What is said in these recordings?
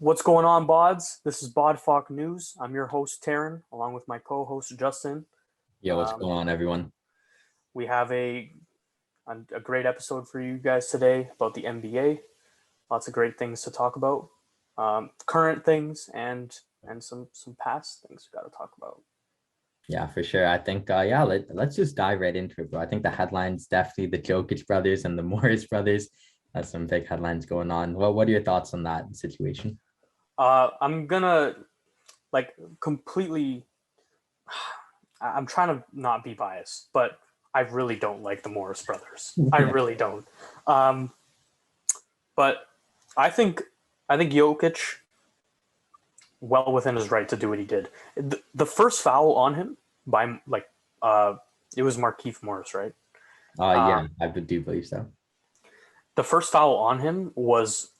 What's going on, Bauds? This is Baud Fawk News. I'm your host, Tarren, along with my co-host, Justin. Yo, what's going on, everyone? We have a great episode for you guys today about the NBA. Lots of great things to talk about, current things and some past things we got to talk about. Yeah, for sure. I think, let's just dive right into it, bro. I think the headlines definitely the Jokic brothers and the Morris brothers. That's some big headlines going on. Well, what are your thoughts on that situation? I'm gonna completely. I'm trying to not be biased, but I really don't like the Morris brothers. I really don't. But I think Jokic, well within his right to do what he did. The first foul on him by it was Markieff Morris, right? Yeah, I do believe so. The first foul on him was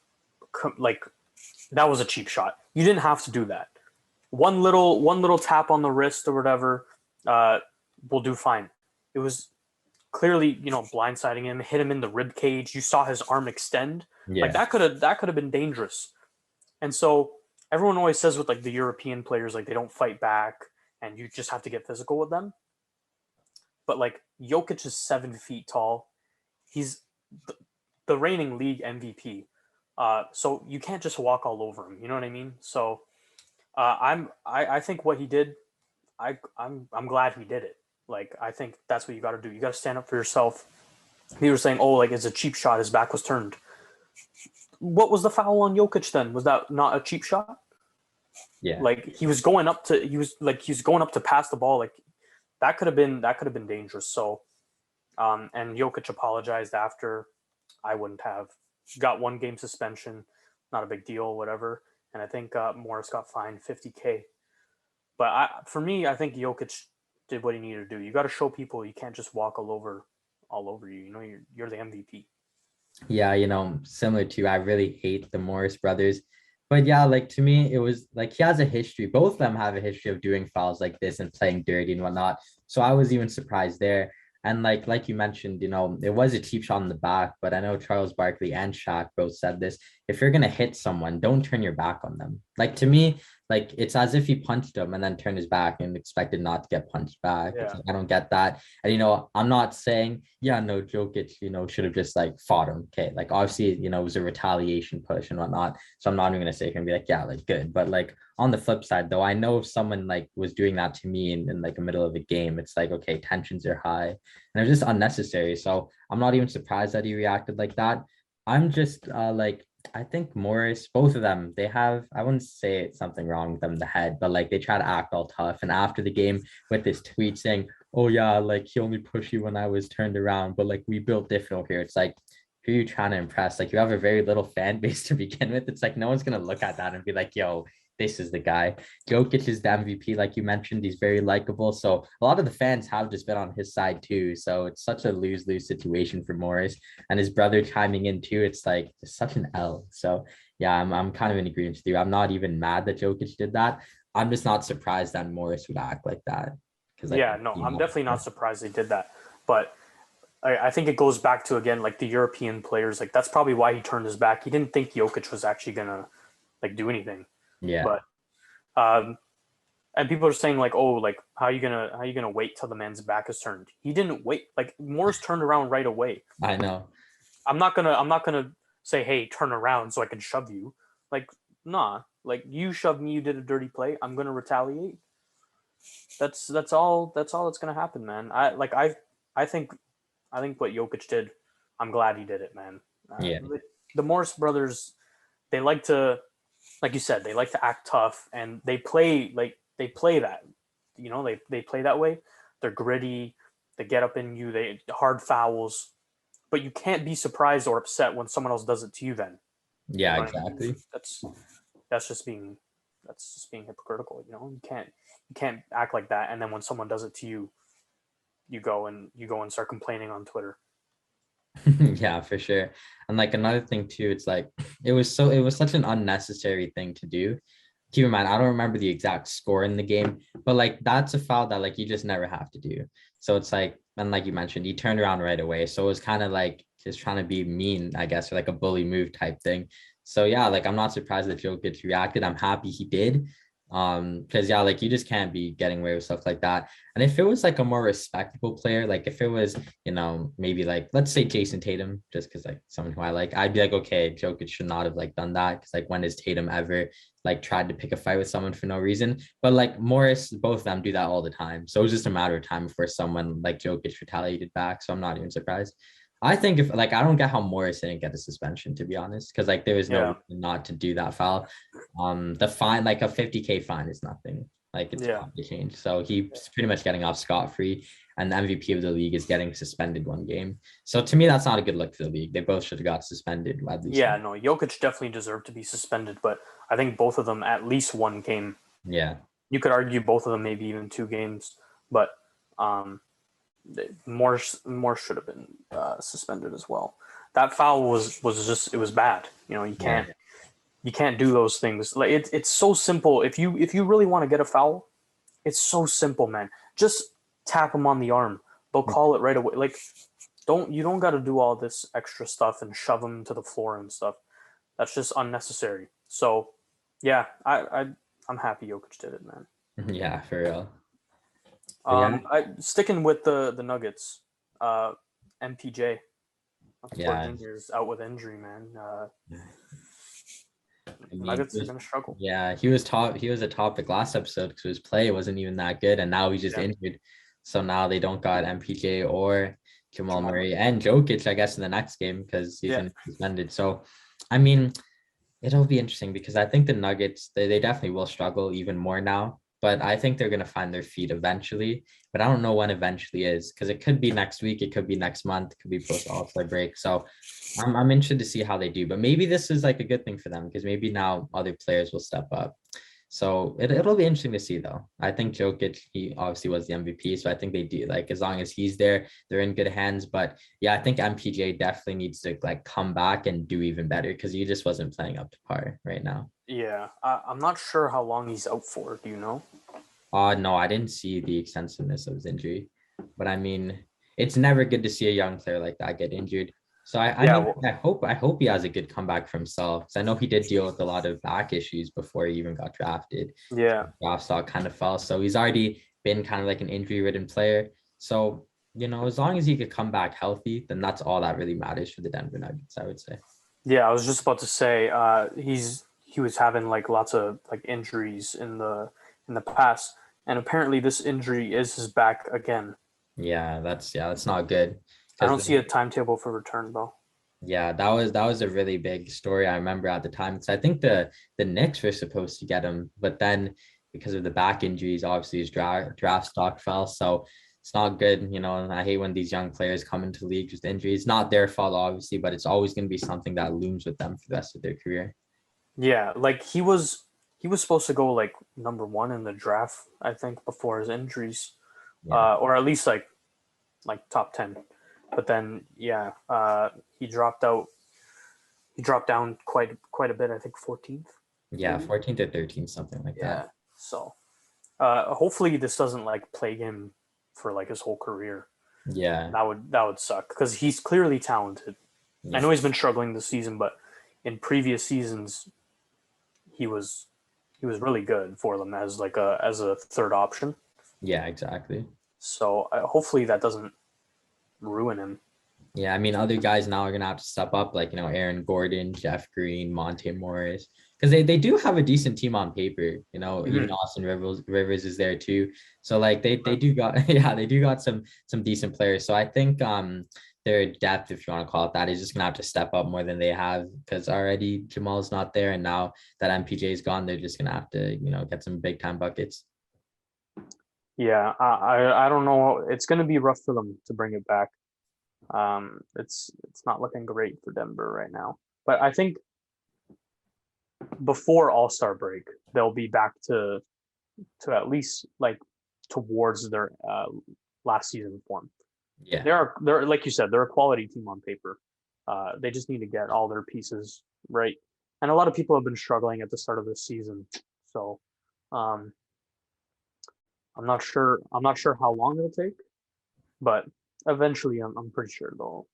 that was a cheap shot. You didn't have to do that. One little tap on the wrist or whatever will do fine. It was clearly, blindsiding him, hit him in the rib cage. You saw his arm extend. Yeah. That could have been dangerous. And so everyone always says with the European players, they don't fight back and you just have to get physical with them. But Jokic is 7 feet tall. He's the reigning league MVP. So you can't just walk all over him. You know what I mean? So I think what he did, I'm glad he did it. I think that's what you got to do. You got to stand up for yourself. He was saying, it's a cheap shot. His back was turned. What was the foul on Jokic then? Was that not a cheap shot? Yeah. He was going up to pass the ball. That could have been dangerous. So, and Jokic apologized after. I wouldn't have. Got 1 game suspension. Not a big deal, whatever. And I think Morris got fined $50,000. But for me, I think Jokic did what he needed to do. You got to show people you can't just walk all over you. You're the MVP. Yeah, similar to I really hate the Morris brothers. But yeah, to me, it was he has a history. Both of them have a history of doing fouls like this and playing dirty and whatnot. So I was even surprised there. And like you mentioned, it was a cheap shot in the back, but I know Charles Barkley and Shaq both said this. If you're going to hit someone, don't turn your back on them. To me, it's as if he punched him and then turned his back and expected not to get punched back. Yeah. I don't get that. And, I'm not saying, Jokic, should have just fought him. Okay. Obviously, it was a retaliation push and whatnot. So I'm not even going to sit here and be good. But on the flip side, though, I know if someone was doing that to me in the middle of a game, it's okay, tensions are high and they're just unnecessary. So I'm not even surprised that he reacted like that. I'm just I think Morris, both of them, they have, I wouldn't say it's something wrong with them in the head, but they try to act all tough. And after the game with this tweet saying, oh yeah, he only pushed you when I was turned around, but we built different here. It's who are you trying to impress? You have a very little fan base to begin with. It's no one's going to look at that and be yo, this is the guy. Jokic is the MVP, like you mentioned. He's very likable. So a lot of the fans have just been on his side too. So it's such a lose-lose situation for Morris and his brother chiming in too. It's such an L. So yeah, I'm kind of in agreement with you. I'm not even mad that Jokic did that. I'm just not surprised that Morris would act like that. I'm definitely not surprised they did that. But I think it goes back to, again, the European players. That's probably why he turned his back. He didn't think Jokic was actually going to do anything. Yeah. But and people are saying how are you gonna wait till the man's back is turned? He didn't wait. Morris turned around right away. I know. I'm not gonna say, hey, turn around so I can shove you. Nah. You shoved me, you did a dirty play. I'm gonna retaliate. That's all that's gonna happen, man. I think what Jokic did, I'm glad he did it, man. Yeah. The Morris brothers, they like to, like you said, they like to act tough, and they play that. They play that way. They're gritty. They get up in you. They hard fouls, but you can't be surprised or upset when someone else does it to you. Then, yeah, exactly. I mean? That's just being hypocritical. You can't act like that, and then when someone does it to you, you go and start complaining on Twitter. Yeah, for sure. And another thing too, it's it was such an unnecessary thing to do. Keep in mind, I don't remember the exact score in the game, but that's a foul that you just never have to do. So it's and like you mentioned, he turned around right away. So it was kind of just trying to be mean, I guess, or a bully move type thing. So yeah, like I'm not surprised that Jokic reacted. I'm happy he did. Because yeah, like you just can't be getting away with stuff like that. And if it was like a more respectable player, like if it was, maybe like let's say Jason Tatum, just because like someone who I like, I'd be like, okay, Jokic should not have like done that. Cause like when has Tatum ever like tried to pick a fight with someone for no reason? But like Morris, both of them do that all the time. So it was just a matter of time before someone like Jokic retaliated back. So I'm not even surprised. I think if like I don't get how Morris didn't get a suspension, to be honest, because like there was no reason not to do that foul. The fine, like a 50K fine is nothing. Like it's probably change. So he's pretty much getting off scot-free, and the MVP of the league is getting suspended 1 game. So to me, that's not a good look for the league. They both should have got suspended at least. Yeah, no, Jokic definitely deserved to be suspended, but I think both of them at least 1 game. Yeah. You could argue both of them maybe even 2 games, but more should have been suspended as well. That foul was just, it was bad. You can't do those things. Like it's so simple. If you really want to get a foul, it's so simple, man. Just tap him on the arm. They'll call it right away. Like you don't got to do all this extra stuff and shove him to the floor and stuff. That's just unnecessary. So yeah, I'm happy Jokic did it, man. Yeah, for real. Sticking with the Nuggets, MPJ. Is out with injury, man. Nuggets are gonna struggle. Yeah, he was a topic last episode because his play wasn't even that good, and now he's just injured. So now they don't got MPJ or Jamal Murray and Jokic, I guess, in the next game because he's been suspended. So, I mean, it'll be interesting because I think the Nuggets they definitely will struggle even more now. But I think they're gonna find their feet eventually. But I don't know when eventually is because it could be next week, it could be next month, it could be post All-Star break. So I'm interested to see how they do. But maybe this is like a good thing for them because maybe now other players will step up. So it'll be interesting to see though. I think Jokic, he obviously was the MVP. So I think they do like as long as he's there, they're in good hands. But yeah, I think MPJ definitely needs to like come back and do even better because he just wasn't playing up to par right now. Yeah, I'm not sure how long he's out for. Do you know? No, I didn't see the extensiveness of his injury, but I mean, it's never good to see a young player like that get injured. So I hope he has a good comeback for himself. Because I know he did deal with a lot of back issues before he even got drafted. Yeah, Draft stock kind of fell, so he's already been kind of like an injury-ridden player. So as long as he could come back healthy, then that's all that really matters for the Denver Nuggets, I would say. Yeah, I was just about to say he was having like lots of like injuries in the past, and apparently this injury is his back again. Yeah, that's not good. I don't see a timetable for return though. Yeah, that was a really big story. I remember at the time because I think the Knicks were supposed to get him, but then because of the back injuries, obviously his draft stock fell. So it's not good, And I hate when these young players come into the league with injuries. Not their fault, obviously, but it's always going to be something that looms with them for the rest of their career. Yeah, like he was supposed to go like number 1 in the draft, I think, before his injuries, or at least like top 10. But then he dropped out. He dropped down quite a bit. I think 14th. Yeah, 14th or 13th, something like that. Yeah. So hopefully this doesn't like plague him for like his whole career. Yeah. That would suck because he's clearly talented. Yeah. I know he's been struggling this season, but in previous seasons he was really good for them as a third option. Yeah, exactly. So hopefully that doesn't ruin him. Yeah, I mean, other guys now are gonna have to step up, like Aaron Gordon, Jeff Green, Monte Morris, because they do have a decent team on paper. Even Austin Rivers is there too. So like they do got some decent players. So I think their depth, if you want to call it that, is just gonna have to step up more than they have because already Jamal's not there, and now that MPJ is gone, they're just gonna have to get some big time buckets. Yeah, I don't know. It's gonna be rough for them to bring it back. It's not looking great for Denver right now. But I think before All-Star break, they'll be back to at least like towards their last season form. Yeah, they're like you said, they're a quality team on paper. They just need to get all their pieces right. And a lot of people have been struggling at the start of this season. So I'm not sure how long it'll take, but eventually I'm pretty sure they'll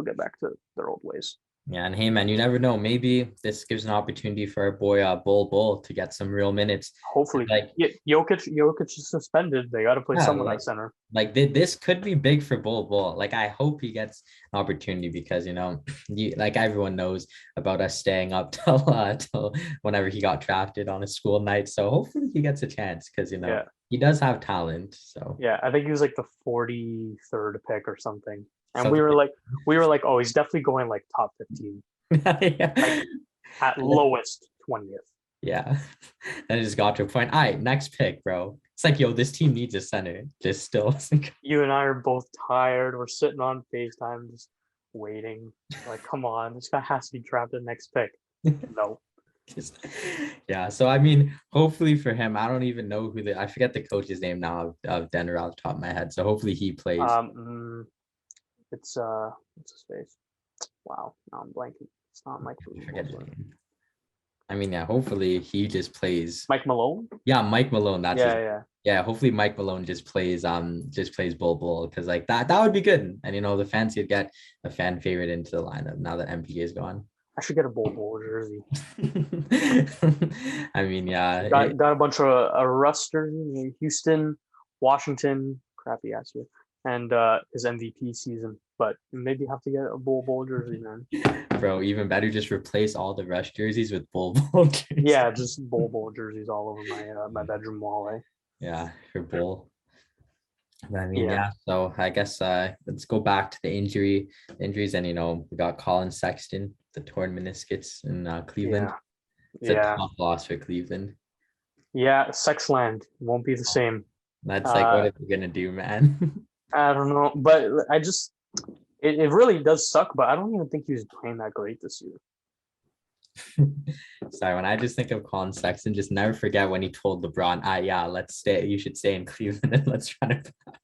get back to their old ways. Yeah, and hey man, you never know. Maybe this gives an opportunity for our boy Bull to get some real minutes. Hopefully, Like, Jokic is suspended. They got to play yeah, someone at center. this could be big for Bull. Like, I hope he gets an opportunity because like everyone knows about us staying up till whenever he got drafted on a school night. So hopefully he gets a chance because Yeah, he does have talent. So yeah. I think he was like the 43rd pick or something, and something. we were like, oh, he's definitely going like top 15, Yeah. like at lowest 20th. Yeah. Then it just got to a point. All right, next pick, bro. It's like, yo, this team needs a center. Just still. You and I are both tired. We're sitting on FaceTime, just waiting. Like, come on, this guy has to be drafted next pick. No. Yeah. So I mean, hopefully for him, I don't even know I forget the coach's name now of Denver off the top of my head. So hopefully he plays. It's what's his face? Wow, now I'm blanking. It's not Mike. I forget his name. I mean, yeah, hopefully he just plays. Mike Malone? Yeah, Mike Malone. That's yeah. Yeah, hopefully Mike Malone just plays Bull because like that would be good. And the fans could get a fan favorite into the lineup now that MPJ is gone. I should get a Bull jersey. I mean, yeah. Got a bunch of rusters, Houston, Washington, crappy ass year, and his MVP season. But maybe have to get a Bull jersey, man. Bro, even better, just replace all the Rush jerseys with Bull jerseys. Yeah, just Bull jerseys all over my bedroom wall, eh? Yeah, for Bull. I mean, yeah. So I guess let's go back to the injuries, and we got Colin Sexton, the torn meniscus in Cleveland. It's a tough loss for Cleveland. Yeah, Sexland won't be the same. That's like, what are we gonna do, man? I don't know, but it really does suck. But I don't even think he was playing that great this year. Sorry, when I just think of Colin Sexton, just never forget when he told LeBron, let's stay. You should stay in Cleveland and let's run it back.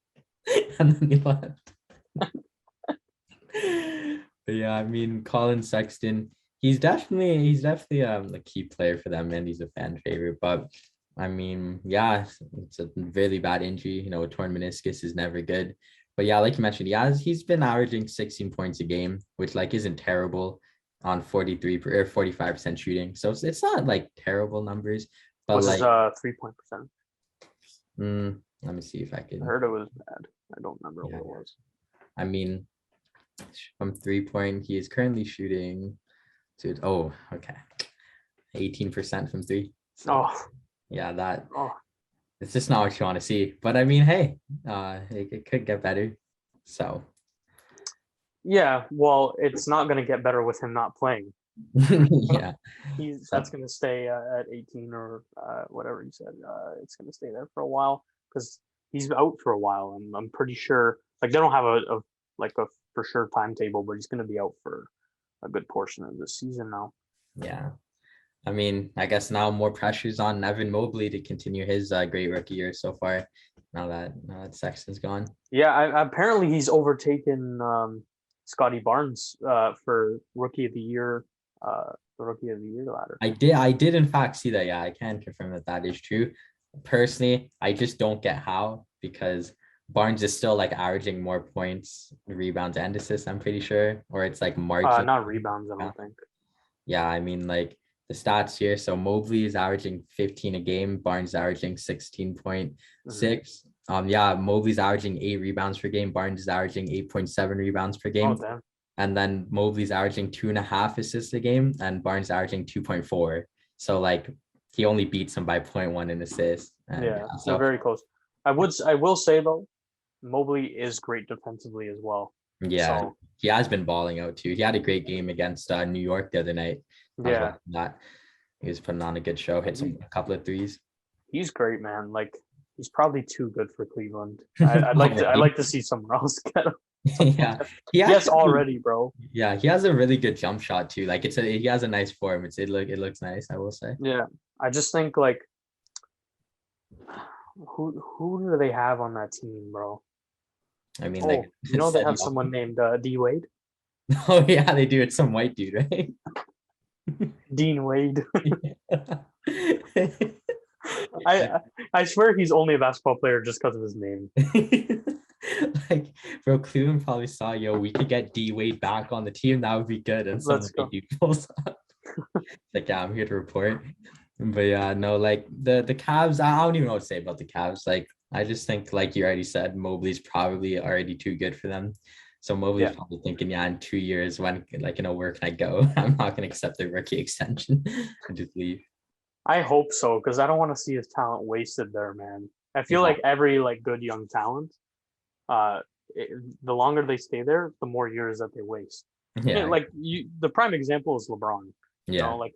And then he left. But yeah, I mean, Colin Sexton, he's definitely a key player for them, and he's a fan favorite. But I mean, yeah, it's a really bad injury. A torn meniscus is never good. But yeah, like you mentioned, he's been averaging 16 points a game, which like isn't terrible on 43 or 45% shooting. So it's not like terrible numbers. But what's like his 3-point percent? Let me see if I can. I heard it was bad. I don't remember what it was. I mean, from 3-point, he is currently shooting 18% from 3. So, yeah, it's just not what you want to see. But I mean, hey, it could get better. So yeah, well, it's not going to get better with him not playing. Yeah, that's going to stay at 18 or whatever you said. It's going to stay there for a while because he's out for a while, and I'm pretty sure like they don't have a for sure timetable, but he's going to be out for a good portion of the season now. Yeah, I mean, I guess now more pressure's on Evan Mobley to continue his great rookie year so far. Now that Sexton's gone. Yeah, apparently he's overtaken Scotty Barnes for rookie of the year. The rookie of the year ladder. I did in fact see that. Yeah, I can confirm that is true. Personally, I just don't get how, because Barnes is still like averaging more points, rebounds, and assists, I'm pretty sure. Or it's like margin. Not rebounds, I don't think. Yeah, I mean, like the stats here. So Mobley is averaging 15 a game, Barnes averaging 16.6. Mobley's averaging 8 rebounds per game, Barnes is averaging 8.7 rebounds per game. Oh, damn. And then Mobley's averaging 2.5 assists a game, and Barnes averaging 2.4. So like he only beats him by 0.1 in assists. So very close. I will say though, Mobley is great defensively as well. Yeah, so he has been balling out too. He had a great game against New York the other night. Yeah, he was putting on a good show. Hit a couple of threes. He's great, man. Like he's probably too good for Cleveland. I'd like to see someone else get him. Yeah, already, bro. Yeah, he has a really good jump shot too. Like he has a nice form. It looks nice, I will say. Yeah, I just think like who do they have on that team, bro? I mean, they have someone named D Wade. Oh yeah, they do. It's some white dude, right? Dean Wade. I swear he's only a basketball player just because of his name. Like, bro, Cleveland probably saw, yo, we could get D Wade back on the team. That would be good. And someone Let's go. pulls up. Like, yeah, I'm here to report. But yeah, no, like the Cavs, I don't even know what to say about the Cavs. Like, I just think, like you already said, Mobley's probably already too good for them. So Mobley's probably thinking, yeah, in 2 years, when, like, where can I go? I'm not gonna accept the rookie extension and just leave. I hope so, because I don't want to see his talent wasted there, man. I feel like every like good young talent, the longer they stay there, the more years that they waste. Yeah. Like the prime example is LeBron. You know, like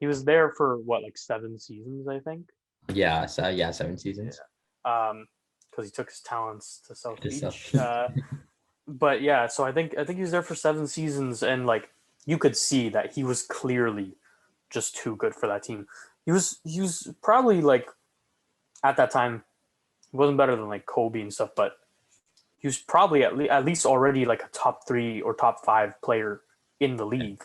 he was there for what, like 7 seasons, I think. Yeah. So yeah, 7 seasons. Because he took his talents to South Beach. But yeah, so I think he was there for 7 seasons, and like you could see that he was clearly just too good for that team. He was probably like at that time he wasn't better than like Kobe and stuff, but he was probably at least already like a top 3 or top 5 player in the league.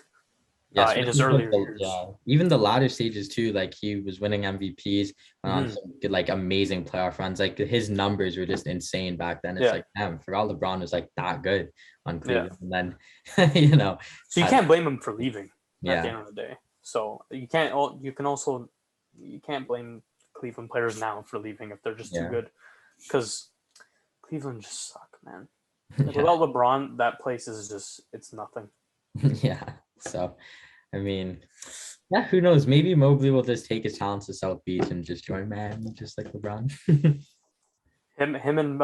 Yes, in his earlier years. Yeah, even the latter stages too. Like he was winning MVPs on some good, like amazing playoff runs. Like his numbers were just insane back then. It's like, damn, forgot LeBron was like that good on Cleveland. And then so you can't blame him for leaving at the end of the day. So you can't blame Cleveland players now for leaving if they're just too good, because Cleveland just suck, man. Like, without LeBron, that place is just, it's nothing. Yeah. So, I mean, yeah, who knows? Maybe Mobley will just take his talents to South Beach and just join Miami, just like LeBron. him and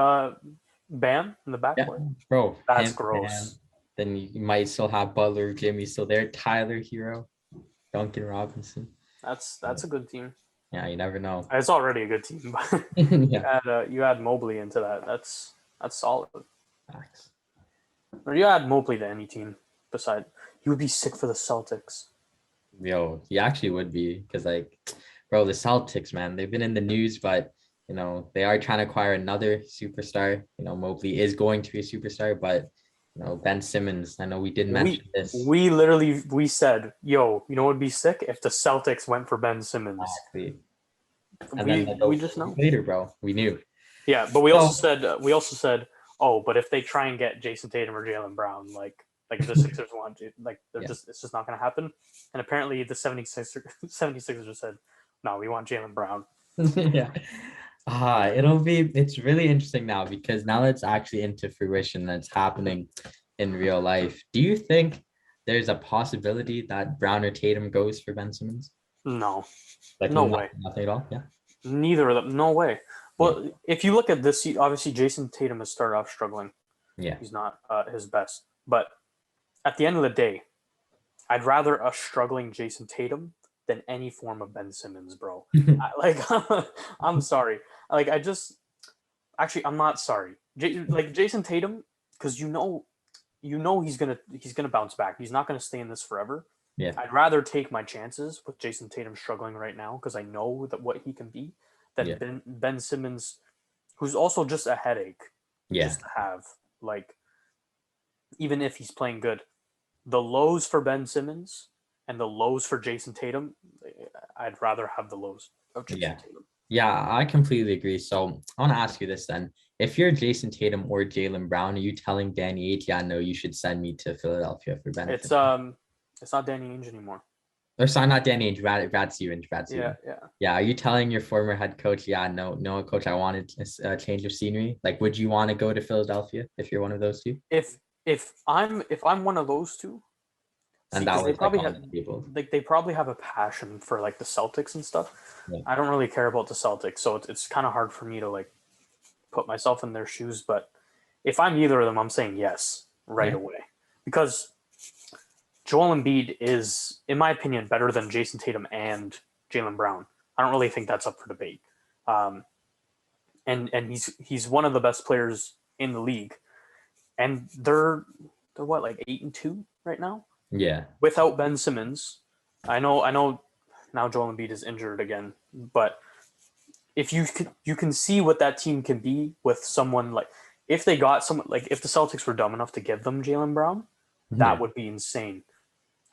Bam in the backcourt. Bro, that's gross. Bam. Then you might still have Butler, Jimmy still there, Tyler Hero, Duncan Robinson. That's a good team. Yeah, you never know. It's already a good team, but you add Mobley into that. That's solid. Facts. Or you add Mobley to any team beside. He would be sick for the Celtics. Yo, he actually would be, because like, bro, the Celtics, man, they've been in the news, but they are trying to acquire another superstar. Mobley is going to be a superstar, but Ben Simmons, I know we did mention this. We said, yo, what would be sick if the Celtics went for Ben Simmons. Exactly. And we just know later, bro. We knew. Yeah, but we also said, oh, but if they try and get Jason Tatum or Jaylen Brown, like if the Sixers want to, like it's just not going to happen. And apparently the 76ers just said, no, we want Jaylen Brown. Yeah. It's really interesting now, because now it's actually into fruition that's happening in real life. Do you think there's a possibility that Brown or Tatum goes for Ben Simmons? No. Like no way. Nothing at all? Yeah. Neither of them. No way. Well, if you look at this, obviously Jason Tatum has started off struggling. Yeah. He's not his best. But at the end of the day, I'd rather a struggling Jason Tatum than any form of Ben Simmons, bro. I'm sorry. Like, I'm not sorry. Jason Tatum, because he's gonna bounce back. He's not gonna stay in this forever. Yeah. I'd rather take my chances with Jason Tatum struggling right now, because I know that what he can be, than Ben Simmons, who's also just a headache. Just to have, like, even if he's playing good, the lows for Ben Simmons and the lows for Jason Tatum, I'd rather have the lows of Jason Tatum. Yeah, I completely agree. So I want to ask you this then. If you're Jason Tatum or Jaylen Brown, are you telling Danny Ainge, no, you should send me to Philadelphia for Ben? It's not Danny Ainge anymore. Or sorry, not Danny Ainge, Brad Stevens. Yeah. Are you telling your former head coach, no, coach, I wanted a change of scenery? Like, would you want to go to Philadelphia if you're one of those two? If I'm one of those two, and that they probably have a passion for like the Celtics and stuff. Yeah. I don't really care about the Celtics, so it's kind of hard for me to like put myself in their shoes. But if I'm either of them, I'm saying yes right away, because Joel Embiid is, in my opinion, better than Jason Tatum and Jaylen Brown. I don't really think that's up for debate. And he's one of the best players in the league. And they're what, like 8-2 right now? Yeah. Without Ben Simmons. I know now Joel Embiid is injured again, but if you can see what that team can be with someone like, if they got someone like, if the Celtics were dumb enough to give them Jaylen Brown, that would be insane.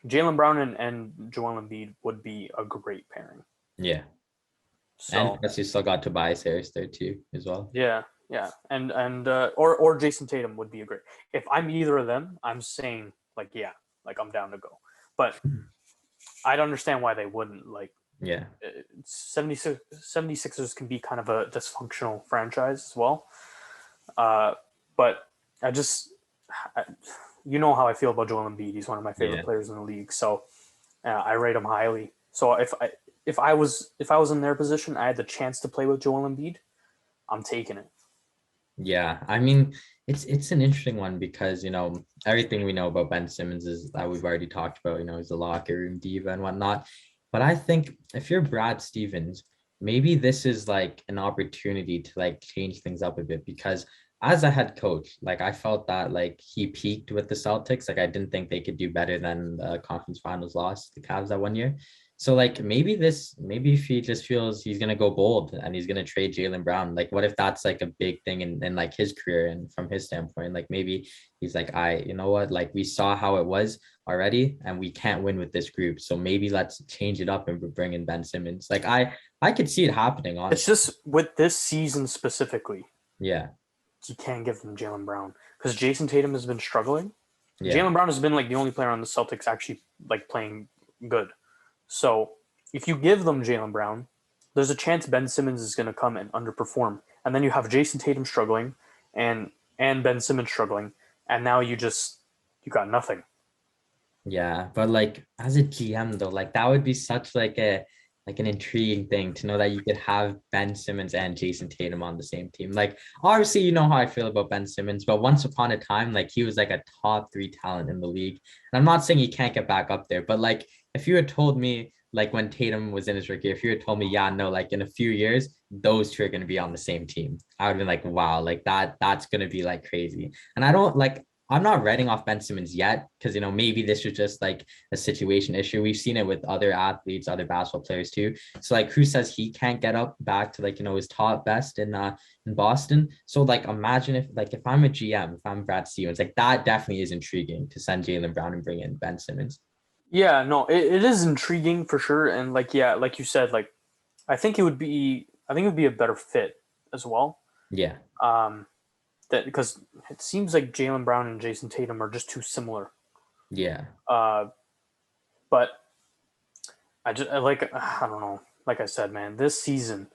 Jaylen Brown and Joel Embiid would be a great pairing. Yeah. So, and plus you still got Tobias Harris there too as well. Yeah. Yeah, and or Jason Tatum would be a great. If I'm either of them, I'm saying like yeah, like I'm down to go. But I'd understand why they wouldn't. Like Yeah. 76ers can be kind of a dysfunctional franchise as well. But I just, you know how I feel about Joel Embiid. He's one of my favorite players in the league. So I rate him highly. So if I was in their position, I had the chance to play with Joel Embiid, I'm taking it. Yeah, I mean, it's an interesting one because, you know, everything we know about Ben Simmons is that we've already talked about, you know, he's a locker room diva and whatnot. But I think if you're Brad Stevens, maybe this is like an opportunity to like change things up a bit, because as a head coach, like I felt that like he peaked with the Celtics. Like I didn't think they could do better than the conference finals loss to the Cavs that one year. So like maybe if he just feels he's gonna go bold and he's gonna trade Jaylen Brown, like what if that's like a big thing in like his career and from his standpoint, like maybe he's like, you know what, like we saw how it was already and we can't win with this group, so maybe let's change it up and bring in Ben Simmons. Like I could see it happening, honestly. It's just with this season specifically. Yeah. You can't give them Jaylen Brown because Jason Tatum has been struggling. Yeah. Jaylen Brown has been like the only player on the Celtics actually like playing good. So if you give them Jaylen Brown, there's a chance Ben Simmons is going to come and underperform, and then you have Jason Tatum struggling, and Ben Simmons struggling, and now you got nothing. Yeah, but like as a GM though, like that would be such like an intriguing thing to know that you could have Ben Simmons and Jason Tatum on the same team. Like obviously, you know how I feel about Ben Simmons, but once upon a time, like he was like a top 3 talent in the league. And I'm not saying he can't get back up there, but like if you had told me like when Tatum was in his rookie, if you had told me, yeah, no, like in a few years, those two are going to be on the same team, I would have been like, wow, like that's going to be like crazy. And I'm not writing off Ben Simmons yet because, you know, maybe this was just like a situation issue. We've seen it with other athletes, other basketball players too. So like, who says he can't get up back to like, you know, his top best in Boston? So like, imagine if I'm a GM, if I'm Brad Stevens, like that definitely is intriguing to send Jaylen Brown and bring in Ben Simmons. Yeah, no, it is intriguing for sure, and like yeah, like you said, like I think it would be a better fit as well. Yeah. That because it seems like Jaylen Brown and Jason Tatum are just too similar. Yeah. But I don't know. Like I said, man, this season,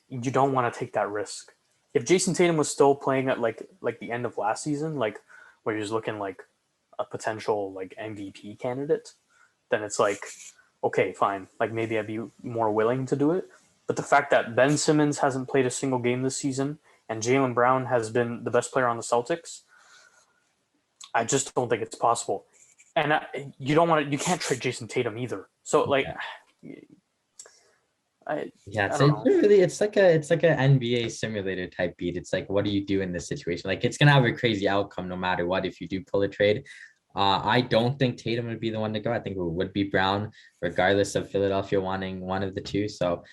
you don't want to take that risk. If Jason Tatum was still playing at like the end of last season, like where he was looking like a potential like MVP candidate, then it's like, okay, fine. Like maybe I'd be more willing to do it. But the fact that Ben Simmons hasn't played a single game this season and Jaylen Brown has been the best player on the Celtics, I just don't think it's possible. And you can't trade Jason Tatum either. So like, it's like an NBA simulator type beat. It's like, what do you do in this situation? Like it's gonna have a crazy outcome no matter what if you do pull a trade. I don't think Tatum would be the one to go. I think it would be Brown, regardless of Philadelphia wanting one of the two. So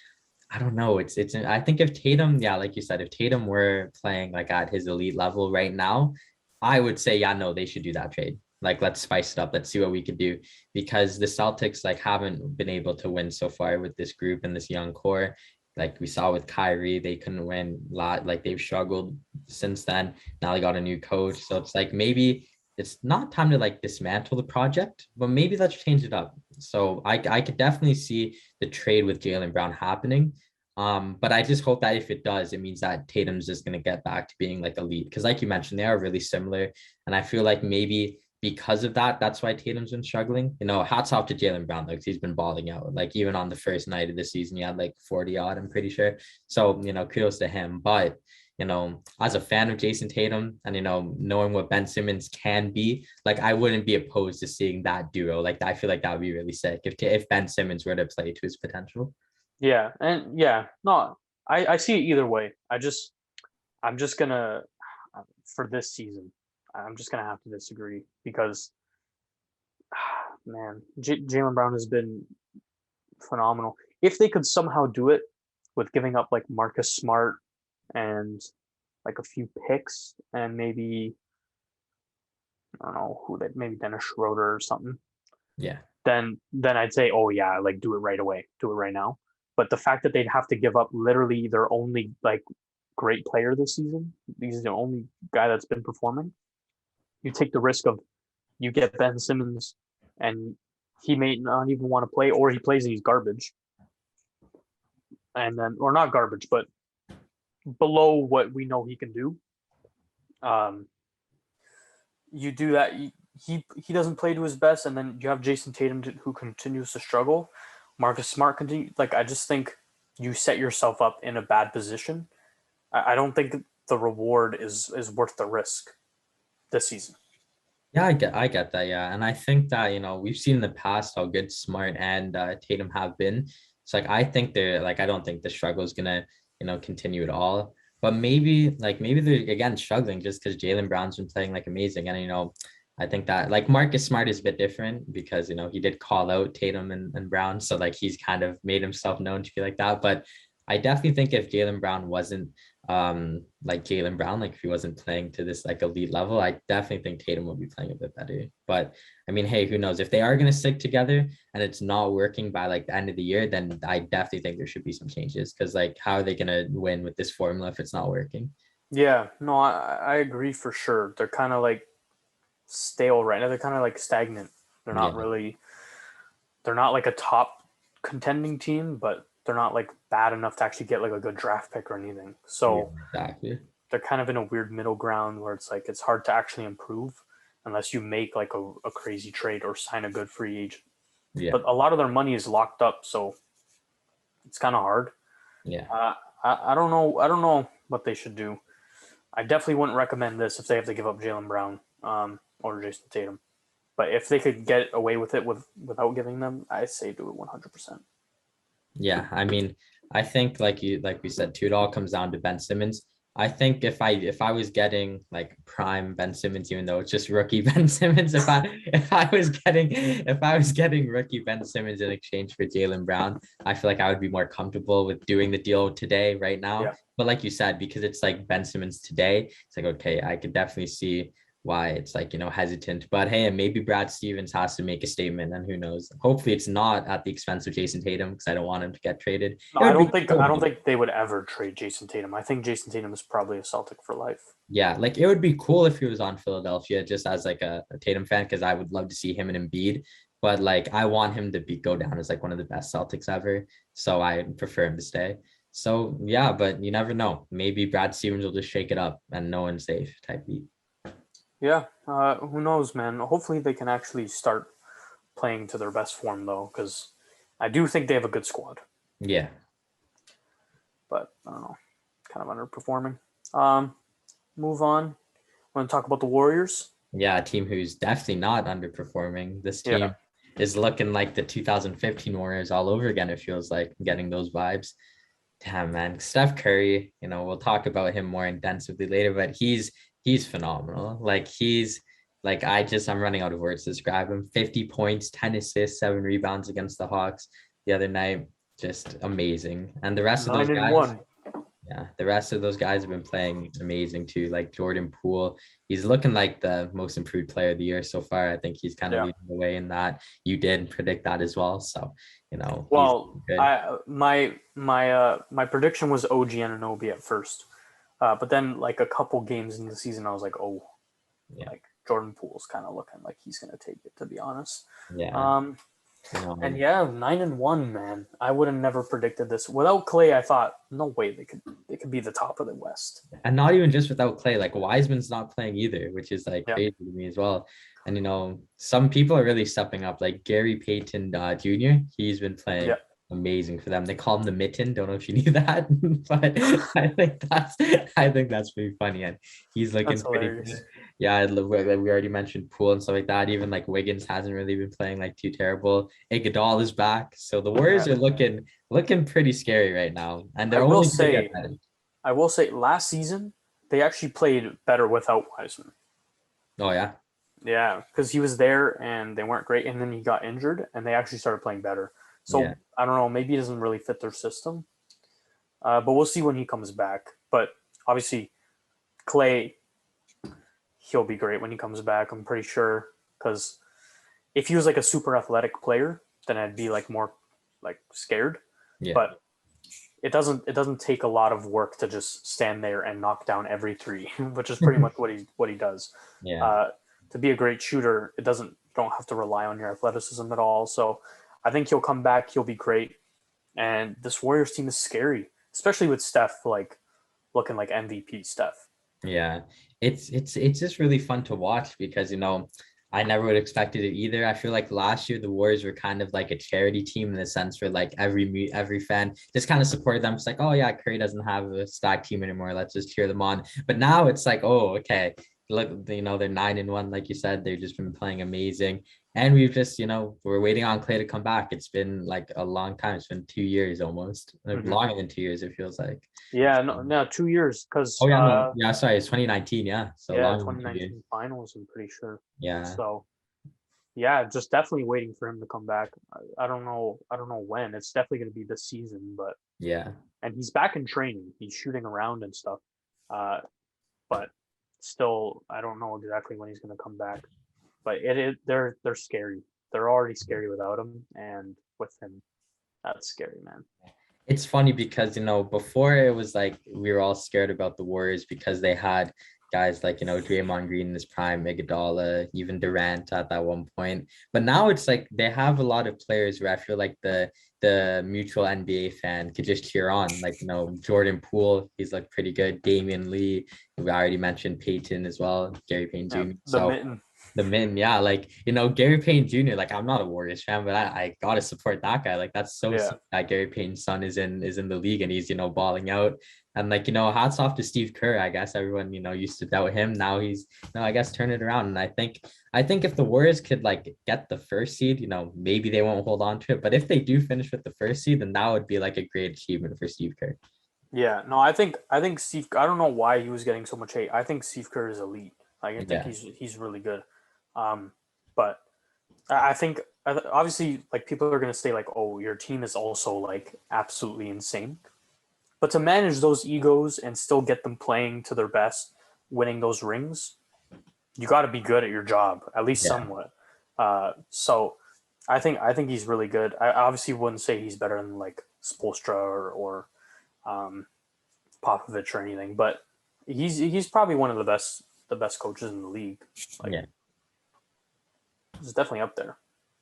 I don't know. I think if Tatum, yeah, like you said, if Tatum were playing like at his elite level right now, I would say, yeah, no, they should do that trade. Like, let's spice it up. Let's see what we could do, because the Celtics like haven't been able to win so far with this group and this young core. Like we saw with Kyrie, they couldn't win a lot. Like they've struggled since then. Now they got a new coach. So it's like, maybe it's not time to like dismantle the project, but maybe let's change it up. So I could definitely see the trade with Jaylen Brown happening. But I just hope that if it does, it means that Tatum's just going to get back to being like elite. Because like you mentioned, they are really similar. And I feel like maybe because of that, that's why Tatum's been struggling. You know, hats off to Jaylen Brown. Like he's been balling out. Like even on the first night of the season, he had like 40 odd, I'm pretty sure. So, you know, kudos to him. But, you know, as a fan of Jason Tatum and, you know, knowing what Ben Simmons can be, like I wouldn't be opposed to seeing that duo. Like I feel like that would be really sick if Ben Simmons were to play to his potential. Yeah, and yeah, no, I see it either way. I'm just gonna for this season, I'm just gonna have to disagree because, man, Jaylen Brown has been phenomenal. If they could somehow do it with giving up like Marcus Smart and like a few picks and maybe I don't know who that maybe Dennis Schroeder or something. Yeah. Then I'd say, oh yeah, like do it right away, do it right now. But the fact that they'd have to give up literally their only like great player this season. He's the only guy that's been performing. You take the risk of you get Ben Simmons and he may not even want to play, or he plays and he's garbage. And then, or not garbage, but below what we know he can do. You do that. He doesn't play to his best, and then you have Jason Tatum who continues to struggle. Marcus Smart continue. Like, I just think you set yourself up in a bad position. I don't think the reward is worth the risk this season. Yeah, I get that. Yeah. And I think that, we've seen in the past how good Smart and Tatum have been. So like, I think they're like, I don't think the struggle is going to, continue at all. But maybe they're again struggling just because Jaylen Brown's been playing like amazing. And, I think that like Marcus Smart is a bit different because, he did call out Tatum and Brown. So like he's kind of made himself known to be like that. But I definitely think if Jaylen Brown wasn't like Jaylen Brown, like if he wasn't playing to this like elite level, I definitely think Tatum would be playing a bit better. But I mean, hey, who knows? If they are going to stick together and it's not working by like the end of the year, then I definitely think there should be some changes because like how are they going to win with this formula if it's not working? Yeah, no, I agree for sure. They're kind of like stale right now. They're kind of like stagnant. They're not really. They're not like a top contending team, but they're not like bad enough to actually get like a good draft pick or anything. So exactly. They're kind of in a weird middle ground where it's like it's hard to actually improve unless you make like a crazy trade or sign a good free agent. Yeah. But a lot of their money is locked up, so it's kind of hard. Yeah. I don't know. I don't know what they should do. I definitely wouldn't recommend this if they have to give up Jaylen Brown or Jason Tatum. But if they could get away with it without giving them, I say do it 100%. Yeah, I mean, I think like we said too, it all comes down to Ben Simmons. I think if I was getting like prime Ben Simmons, even though it's just rookie Ben Simmons, if I was getting rookie Ben Simmons in exchange for Jaylen Brown, I feel like I would be more comfortable with doing the deal today, right now. Yeah. But like you said, because it's like Ben Simmons today, it's like okay, I could definitely see why it's like hesitant. But hey, maybe Brad Stevens has to make a statement, and who knows? Hopefully, it's not at the expense of Jason Tatum because I don't want him to get traded. No, I don't think they would ever trade Jason Tatum. I think Jason Tatum is probably a Celtic for life. Yeah, like it would be cool if he was on Philadelphia, just as like a Tatum fan, because I would love to see him and Embiid. But like I want him to go down as like one of the best Celtics ever. So I prefer him to stay. So yeah, but you never know. Maybe Brad Stevens will just shake it up and no one's safe type beat. Yeah, who knows, man? Hopefully they can actually start playing to their best form, though, because I do think they have a good squad. Yeah. But, I don't know, kind of underperforming. Move on. Want to talk about the Warriors? Yeah, a team who's definitely not underperforming. This team is looking like the 2015 Warriors all over again, it feels like, getting those vibes. Damn, man. Steph Curry, we'll talk about him more intensively later, but he's phenomenal. Like I'm running out of words to describe him. 50 points, 10 assists, 7 rebounds against the Hawks the other night. Just amazing. And the rest of those guys, the rest of those guys have been playing amazing too. Like Jordan Poole, he's looking like the most improved player of the year so far. I think he's kind of leading the way in that. You did predict that as well. So, well, my prediction was OG Anunoby at first. But then, like a couple games in the season, I was like, like Jordan Poole's kind of looking like he's going to take it, to be honest. Yeah. And 9-1, man. I would have never predicted this. Without Clay, I thought, no way they could be the top of the West. And not even just without Clay. Like Wiseman's not playing either, which is like crazy to me as well. And some people are really stepping up, like Gary Payton Jr. He's been playing amazing for them. They call him the Mitten. Don't know if you knew that, but I think that's pretty funny, and he's looking pretty good. Yeah, we already mentioned Poole and stuff like that. Even like Wiggins hasn't really been playing like too terrible. Iguodala is back, so the Warriors are looking pretty scary right now, and they're I will say, last season they actually played better without Wiseman. Oh yeah. Yeah, because he was there and they weren't great, and then he got injured, and they actually started playing better. So I don't know, maybe it doesn't really fit their system, but we'll see when he comes back. But obviously, Clay, he'll be great when he comes back. I'm pretty sure, because if he was like a super athletic player, then I'd be like more like scared. Yeah. But it doesn't take a lot of work to just stand there and knock down every three, which is pretty much what he does. Yeah. To be a great shooter, don't have to rely on your athleticism at all. So I think he'll come back. He'll be great. And this Warriors team is scary, especially with Steph like looking like MVP Steph. Yeah, it's just really fun to watch because I never would have expected it either. I feel like last year the Warriors were kind of like a charity team in the sense where like every fan just kind of supported them. It's like, oh yeah, Curry doesn't have a stacked team anymore. Let's just cheer them on. But now it's like, oh okay, look, they're 9-1, like you said. They've just been playing amazing, and we've just we're waiting on Clay to come back. It's been like a long time. It's been 2 years almost, longer than 2 years. It feels like. Yeah, no, 2 years because Oh yeah, no, yeah, sorry, it's 2019, yeah. So yeah, longer than 2 years. 2019 finals, I'm pretty sure. Yeah. So yeah, just definitely waiting for him to come back. I don't know when. It's definitely going to be this season, but Yeah. and he's back in training. He's shooting around and stuff. But still, I don't know exactly when he's going to come back. But they're scary. They're already scary without him, and with him, that's scary, man. It's funny because before it was like we were all scared about the Warriors because they had guys like Draymond Green in his prime, Iguodala, even Durant at that one point. But now it's like they have a lot of players where I feel like the mutual NBA fan could just cheer on. Like Jordan Poole, he's like pretty good. Damian Lee, we already mentioned Peyton as well, Gary Payne Jr. The mitten. The min, yeah, like Gary Payne Jr. Like I'm not a Warriors fan, but I gotta support that guy. Like that's so sick that Gary Payne's son is in the league and he's balling out. And like hats off to Steve Kerr. I guess everyone used to doubt him. Now he's I guess turn it around. And I think if the Warriors could like get the first seed, maybe they won't hold on to it. But if they do finish with the first seed, then that would be like a great achievement for Steve Kerr. Yeah, no, I think Steve. I don't know why he was getting so much hate. I think Steve Kerr is elite. Like I think he's really good. But I think obviously like people are going to say like, oh, your team is also like absolutely insane. But to manage those egos and still get them playing to their best, winning those rings, you got to be good at your job, at least somewhat. So I think he's really good. I obviously wouldn't say he's better than like Spoelstra or Popovich or anything, but he's probably one of the best coaches in the league. Like, it's definitely up there.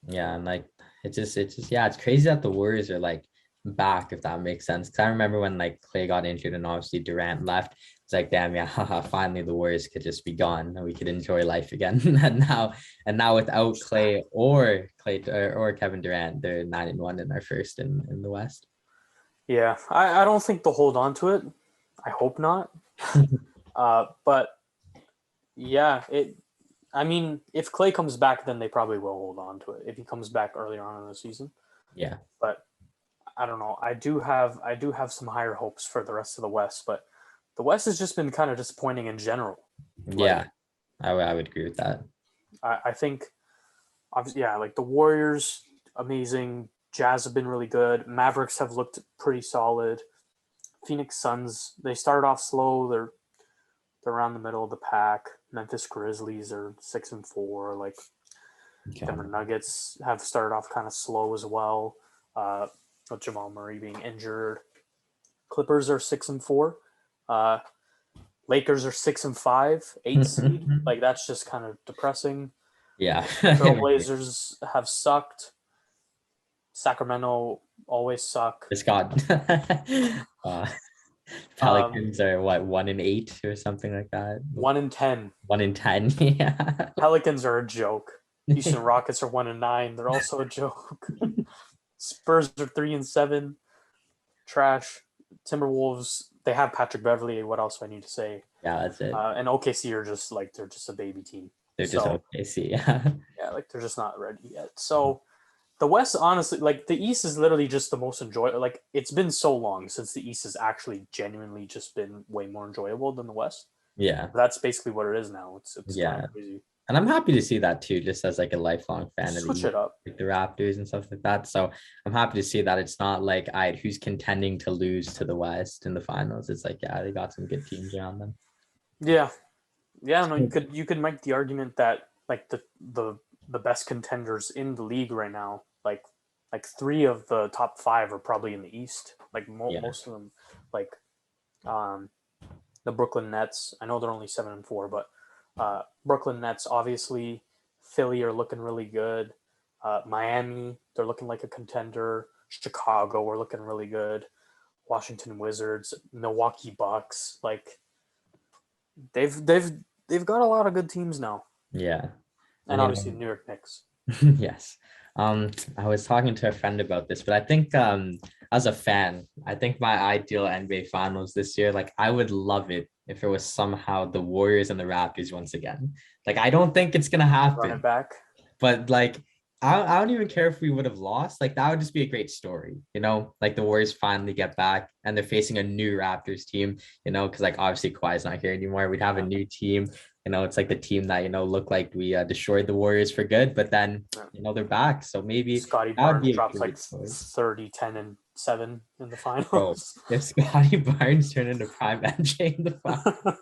Yeah, and like it's just it's crazy that the Warriors are like back, if that makes sense. Because I remember when like Clay got injured and obviously Durant left, it's like damn, yeah, finally the Warriors could just be gone and we could enjoy life again. and now without Clay or Kevin Durant, they're 9-1 and are first in the West. Yeah, I don't think they'll hold on to it. I hope not. But yeah, I mean, if Clay comes back, then they probably will hold on to it. If he comes back earlier on in the season, yeah. But I don't know. I do have some higher hopes for the rest of the West, but the West has just been kind of disappointing in general. Yeah, I would agree with that. I think, obviously, yeah, like the Warriors, amazing. Jazz have been really good. Mavericks have looked pretty solid. Phoenix Suns, they started off slow. They're around the middle of the pack. Memphis Grizzlies are 6-4. Like Denver Nuggets have started off kind of slow as well. With Jamal Murray being injured. Clippers are 6-4. Lakers are 6-5, 8 seed. Like that's just kind of depressing. Yeah. Trailblazers have sucked. Sacramento always suck. It's got Pelicans are what 1-8 or something like that. 1-10. 1-10. Yeah. Pelicans are a joke. Houston Rockets are 1-9. They're also a joke. Spurs are 3-7. Trash. Timberwolves. They have Patrick Beverley. What else do I need to say? Yeah, that's it. And OKC are just like they're just a baby team. They're just OKC. Yeah. Yeah, like they're just not ready yet. So the West, honestly, like the East is literally just the most enjoyable. Like it's been so long since the East has actually genuinely just been way more enjoyable than the West. Yeah, that's basically what it is now. It's kind of crazy. And I'm happy to see that too, just as like a lifelong fan of switch it up, like the Raptors and stuff like that. So I'm happy to see that it's not like who's contending to lose to the West in the finals. It's like they got some good teams around them. Yeah. No, you could make the argument that like the best contenders in the league right now, like 3 of the top 5 are probably in the East. Like Yeah. most of them, like the Brooklyn Nets. I know they're only 7-4, but Brooklyn Nets, obviously, Philly are looking really good. Miami, they're looking like a contender. Chicago, we're looking really good. Washington Wizards, Milwaukee Bucks, like they've got a lot of good teams now, Yeah. and obviously the New York Knicks. Yes. I was talking to a friend about this, but I think as a fan, I think my ideal NBA finals this year, like I would love it if it was somehow the Warriors and the Raptors once again. Like I don't think it's gonna Run it happen, back. but like I don't even care if we would have lost. Like that would just be a great story, you know. Like the Warriors finally get back and they're facing a new Raptors team, you know, because like obviously Kawhi's not here anymore. We'd have a new team, you know. It's like the team that looked like we destroyed the Warriors for good, but then they're back. So maybe Scotty that would Barnes be a drops like great story. 30, 10, and 7 in the Bro, finals. if Scotty Barnes turned into prime MJ in the final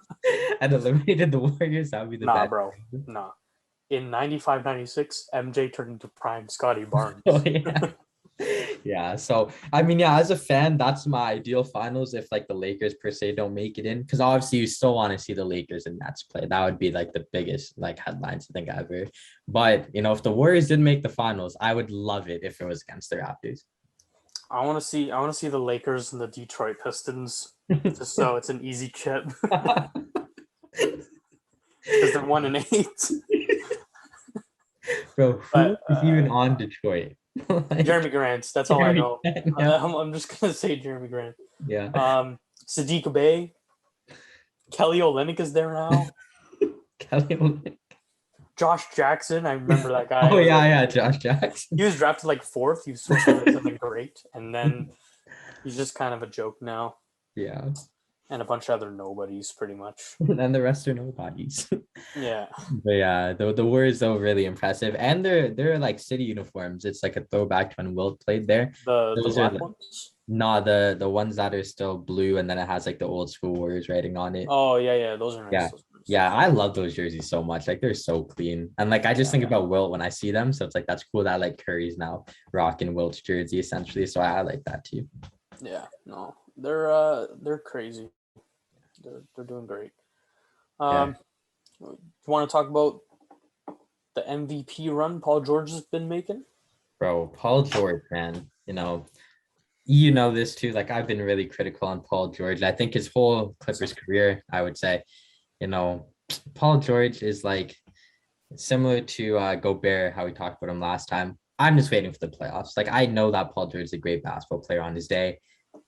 and eliminated the Warriors, that would be the Nah, best. bro. Nah. In 95, 96, MJ turned into prime Scotty Barnes. Oh yeah. Yeah. So I mean, yeah, as a fan, that's my ideal finals if like the Lakers per se don't make it in. Because obviously you still want to see the Lakers and Nets play. That would be like the biggest like headlines I think ever. But if the Warriors didn't make the finals, I would love it if it was against the Raptors. I want to see the Lakers and the Detroit Pistons, just so it's an easy chip. Because they're 1-8. Bro, who is even on Detroit? Like, Jeremy Grant. That's all I know. Yeah. I'm just gonna say Jeremy Grant. Yeah. Sadiq Bey. Kelly Olynyk is there now. Kelly Olynyk. Josh Jackson. I remember that guy. Oh yeah, Josh Jackson. He was drafted like 4th. He was supposed to be something great, and then he's just kind of a joke now. Yeah. And a bunch of other nobodies, pretty much. And the rest are nobodies. Yeah. But yeah, the Warriors though really impressive, and they're like city uniforms. It's like a throwback to when Wilt played there. The black ones. No, the ones that are still blue, and then it has like the old school Warriors writing on it. Oh yeah, those are nice. Yeah. Yeah, I love those jerseys so much. Like they're so clean. And like I just think about Wilt when I see them. So it's like that's cool that like Curry's now rocking Wilt's jersey essentially. So I like that too. Yeah, no. They're crazy. They're doing great. You want to talk about the MVP run Paul George has been making? Bro, Paul George, man. You know this too. Like I've been really critical on Paul George. I think his whole Clippers career, I would say, Paul George is like similar to Gobert, how we talked about him last time. I'm just waiting for the playoffs. Like I know that Paul George is a great basketball player on his day,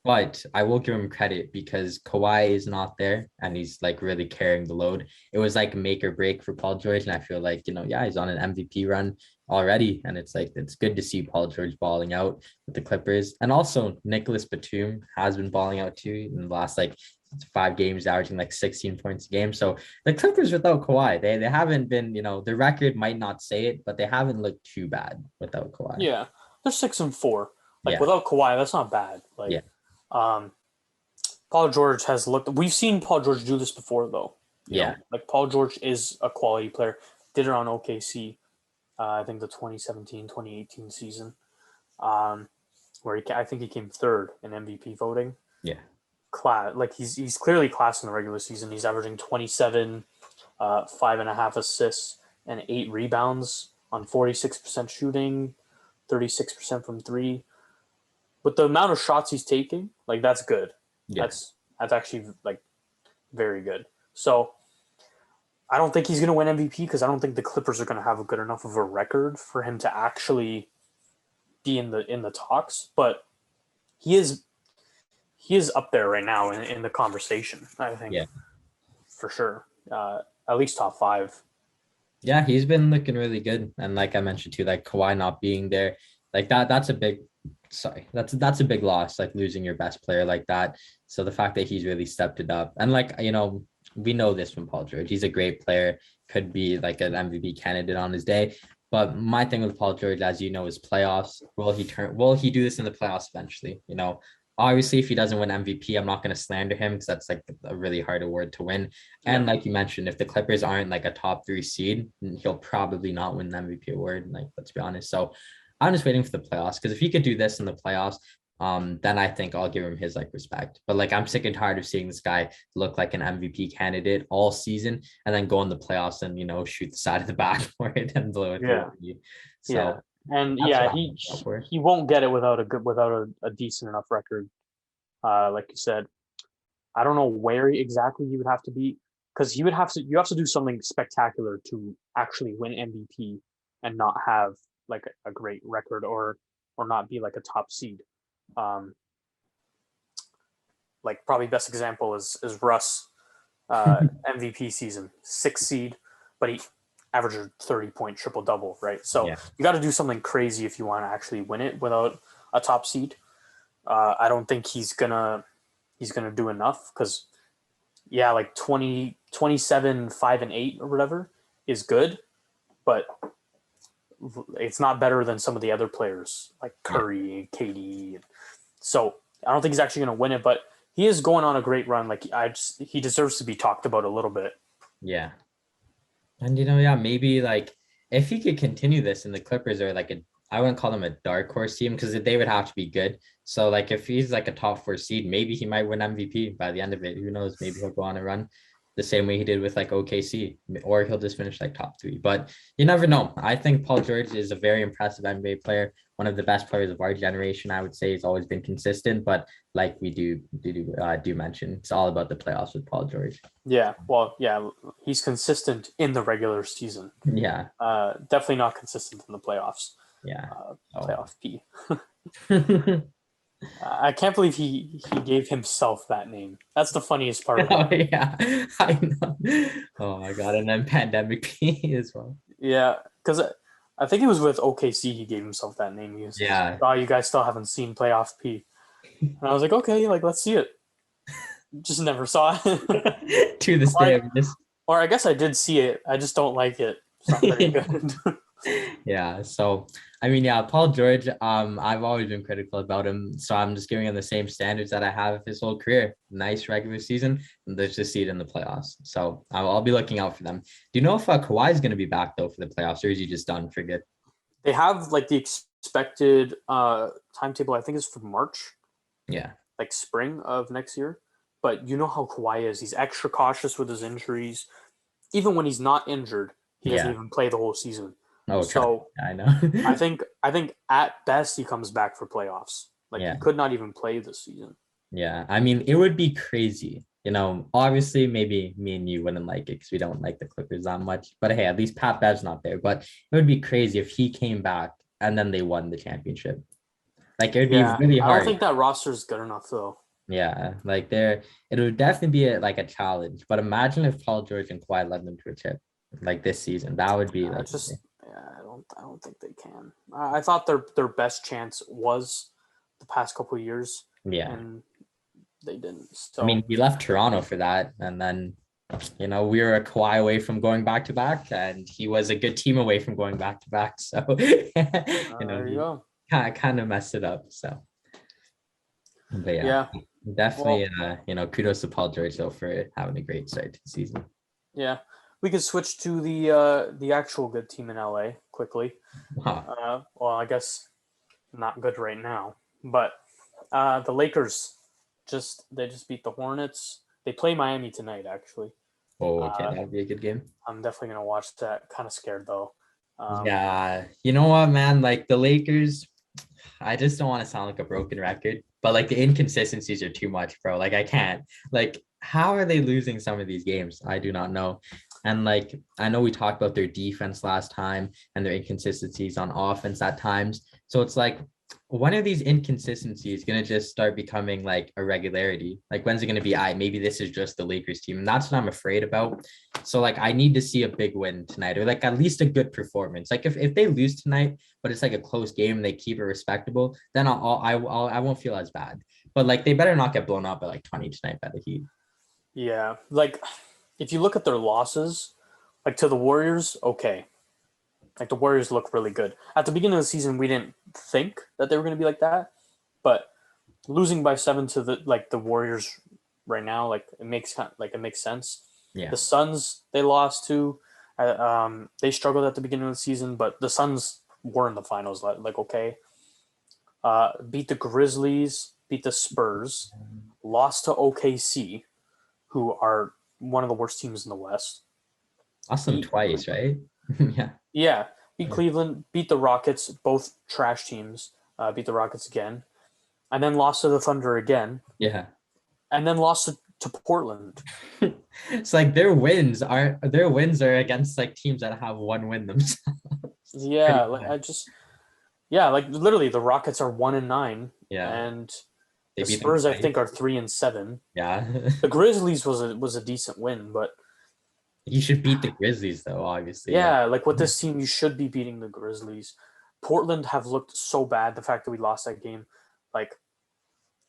but I will give him credit because Kawhi is not there and he's like really carrying the load. It was like make or break for Paul George. And I feel like, he's on an MVP run already. And it's like, it's good to see Paul George balling out with the Clippers. And also Nicholas Batum has been balling out too in the last like 5 games, averaging like 16 points a game. So the Clippers without Kawhi, they haven't been, their record might not say it, but they haven't looked too bad without Kawhi. Yeah, they're 6-4. Like without Kawhi, that's not bad. Like, Paul George has looked. We've seen Paul George do this before, though. You know? Like Paul George is a quality player. Did it on OKC. I think the 2017-2018 season, where I think he came 3rd in MVP voting. Yeah. Like he's clearly class in the regular season. He's averaging 27, 5.5 assists and 8 rebounds on 46% shooting, 36% from 3. But the amount of shots he's taking, like that's good. Yeah. That's actually like very good. So I don't think he's going to win MVP because I don't think the Clippers are going to have a good enough of a record for him to actually be in the talks. But he is up there right now in the conversation, I think. Yeah. For sure. At least top 5. Yeah, he's been looking really good. And like I mentioned too, like Kawhi not being there, like that's a big loss, like losing your best player like that. So the fact that he's really stepped it up, and like, we know this from Paul George, he's a great player, could be like an MVP candidate on his day. But my thing with Paul George, as you know, is playoffs. Will he do this in the playoffs eventually? Obviously, if he doesn't win MVP, I'm not going to slander him because that's like a really hard award to win. And like you mentioned, if the Clippers aren't like a top 3 seed, he'll probably not win the MVP award. Like, let's be honest. So I'm just waiting for the playoffs, because if he could do this in the playoffs, then I think I'll give him his like respect. But like I'm sick and tired of seeing this guy look like an MVP candidate all season and then go in the playoffs and shoot the side of the backboard and blow it through. Yeah. Yeah. So And that's yeah, what I'm looking out for. he won't get it without a decent enough record. Like you said, I don't know where exactly he would have to be, because you have to do something spectacular to actually win MVP and not have like a great record, or not be like a top seed. Um, like probably best example is Russ, MVP season, 6th seed, but he averaged a 30-point triple double, right? So Yeah. you got to do something crazy if you want to actually win it without a top seed. I don't think he's gonna do enough, because like 20, 27, 5-8 or whatever is good, but it's not better than some of the other players like Curry and KD. So I don't think he's actually going to win it, but he is going on a great run. Like he deserves to be talked about a little bit. Yeah. And maybe like if he could continue this, and the Clippers are like I wouldn't call them a dark horse team because they would have to be good. So like if he's like a top 4 seed, maybe he might win MVP by the end of it. Who knows? Maybe he'll go on a run the same way he did with like OKC, or he'll just finish like top 3. But you never know. I think Paul George is a very impressive NBA player, one of the best players of our generation. I would say he's always been consistent, but like we do mention, it's all about the playoffs with Paul George. Yeah, well, yeah, he's consistent in the regular season. Yeah, definitely not consistent in the playoffs. Yeah, playoff P. I can't believe he gave himself that name. That's the funniest part about it. Yeah, I know. Oh my god, and then Pandemic P as well. Yeah, because I think it was with OKC he gave himself that name. He was, oh, you guys still haven't seen playoff P. And I was like, okay, like let's see it. Just never saw it. To this day, or I guess I did see it. I just don't like it. It's not very good. Yeah, so I mean, yeah, Paul George, I've always been critical about him, so I'm just giving him the same standards that I have his whole career. Nice regular season, and let's just see it in the playoffs. So I'll be looking out for them. Do you know if Kawhi is going to be back though for the playoffs, or is he just done for good? They have like the expected timetable. I think is for March. Yeah, like spring of next year. But you know how Kawhi is. He's extra cautious with his injuries. Even when he's not injured, he doesn't even play the whole season. Oh, so I know. I think at best he comes back for playoffs. Like he could not even play this season. Yeah, I mean, it would be crazy. Obviously, maybe me and you wouldn't like it because we don't like the Clippers that much. But hey, at least Pat Bev's not there. But it would be crazy if he came back and then they won the championship. Like it would be really hard. I don't think that roster is good enough though. Yeah, like it would definitely be a challenge. But imagine if Paul George and Kawhi led them to a chip like this season. That would be like I don't think they can. I thought their best chance was the past couple of years. Yeah, and they didn't. So I mean, he left Toronto for that, and then we were a Kawhi away from going back to back, and he was a good team away from going back to back. So there you go. Kind of messed it up. So, but yeah. Definitely, kudos to Paul George though for having a great start to the season. Yeah, we could switch to the actual good team in LA quickly. Huh. Well, I guess not good right now, but the Lakers they just beat the Hornets. They play Miami tonight, actually. Oh, okay, that'll be a good game. I'm definitely gonna watch that. Kind of scared though. Yeah, you know what, man? Like the Lakers, I just don't want to sound like a broken record, but like the inconsistencies are too much, bro. Like I can't. Like, how are they losing some of these games? I do not know. And like I know we talked about their defense last time and their inconsistencies on offense at times. So it's like, when are these inconsistencies going to just start becoming like a regularity? Like when's it going to be, maybe this is just the Lakers team? And that's what I'm afraid about. So like I need to see a big win tonight, or like at least a good performance. Like if they lose tonight, but it's like a close game and they keep it respectable, then I won't feel as bad. But like they better not get blown up by like 20 tonight by the Heat. Yeah, like if you look at their losses, like to the Warriors, okay. Like the Warriors look really good. At the beginning of the season, we didn't think that they were going to be like that, but losing by 7 to the Warriors right now, like it makes sense. Yeah. The Suns they lost to, they struggled at the beginning of the season, but the Suns were in the finals. Like okay, beat the Grizzlies, beat the Spurs, lost to OKC, who are one of the worst teams in the West. Lost them Beat twice, right? Yeah. Yeah, beat Yeah. Cleveland, beat the Rockets, both trash teams. Beat the Rockets again, and then lost to the Thunder again, Yeah. and then lost to Portland. It's like their wins are against like teams that have one win themselves. Yeah, Pretty bad. like literally the Rockets are 1-9, Yeah. and They the beat them Spurs I twice. think are 3-7. Yeah. The Grizzlies was a decent win, but You should beat the Grizzlies though, obviously. Like, yeah, like with this team, you should be beating the Grizzlies. Portland have looked so bad. The fact that we lost that game, like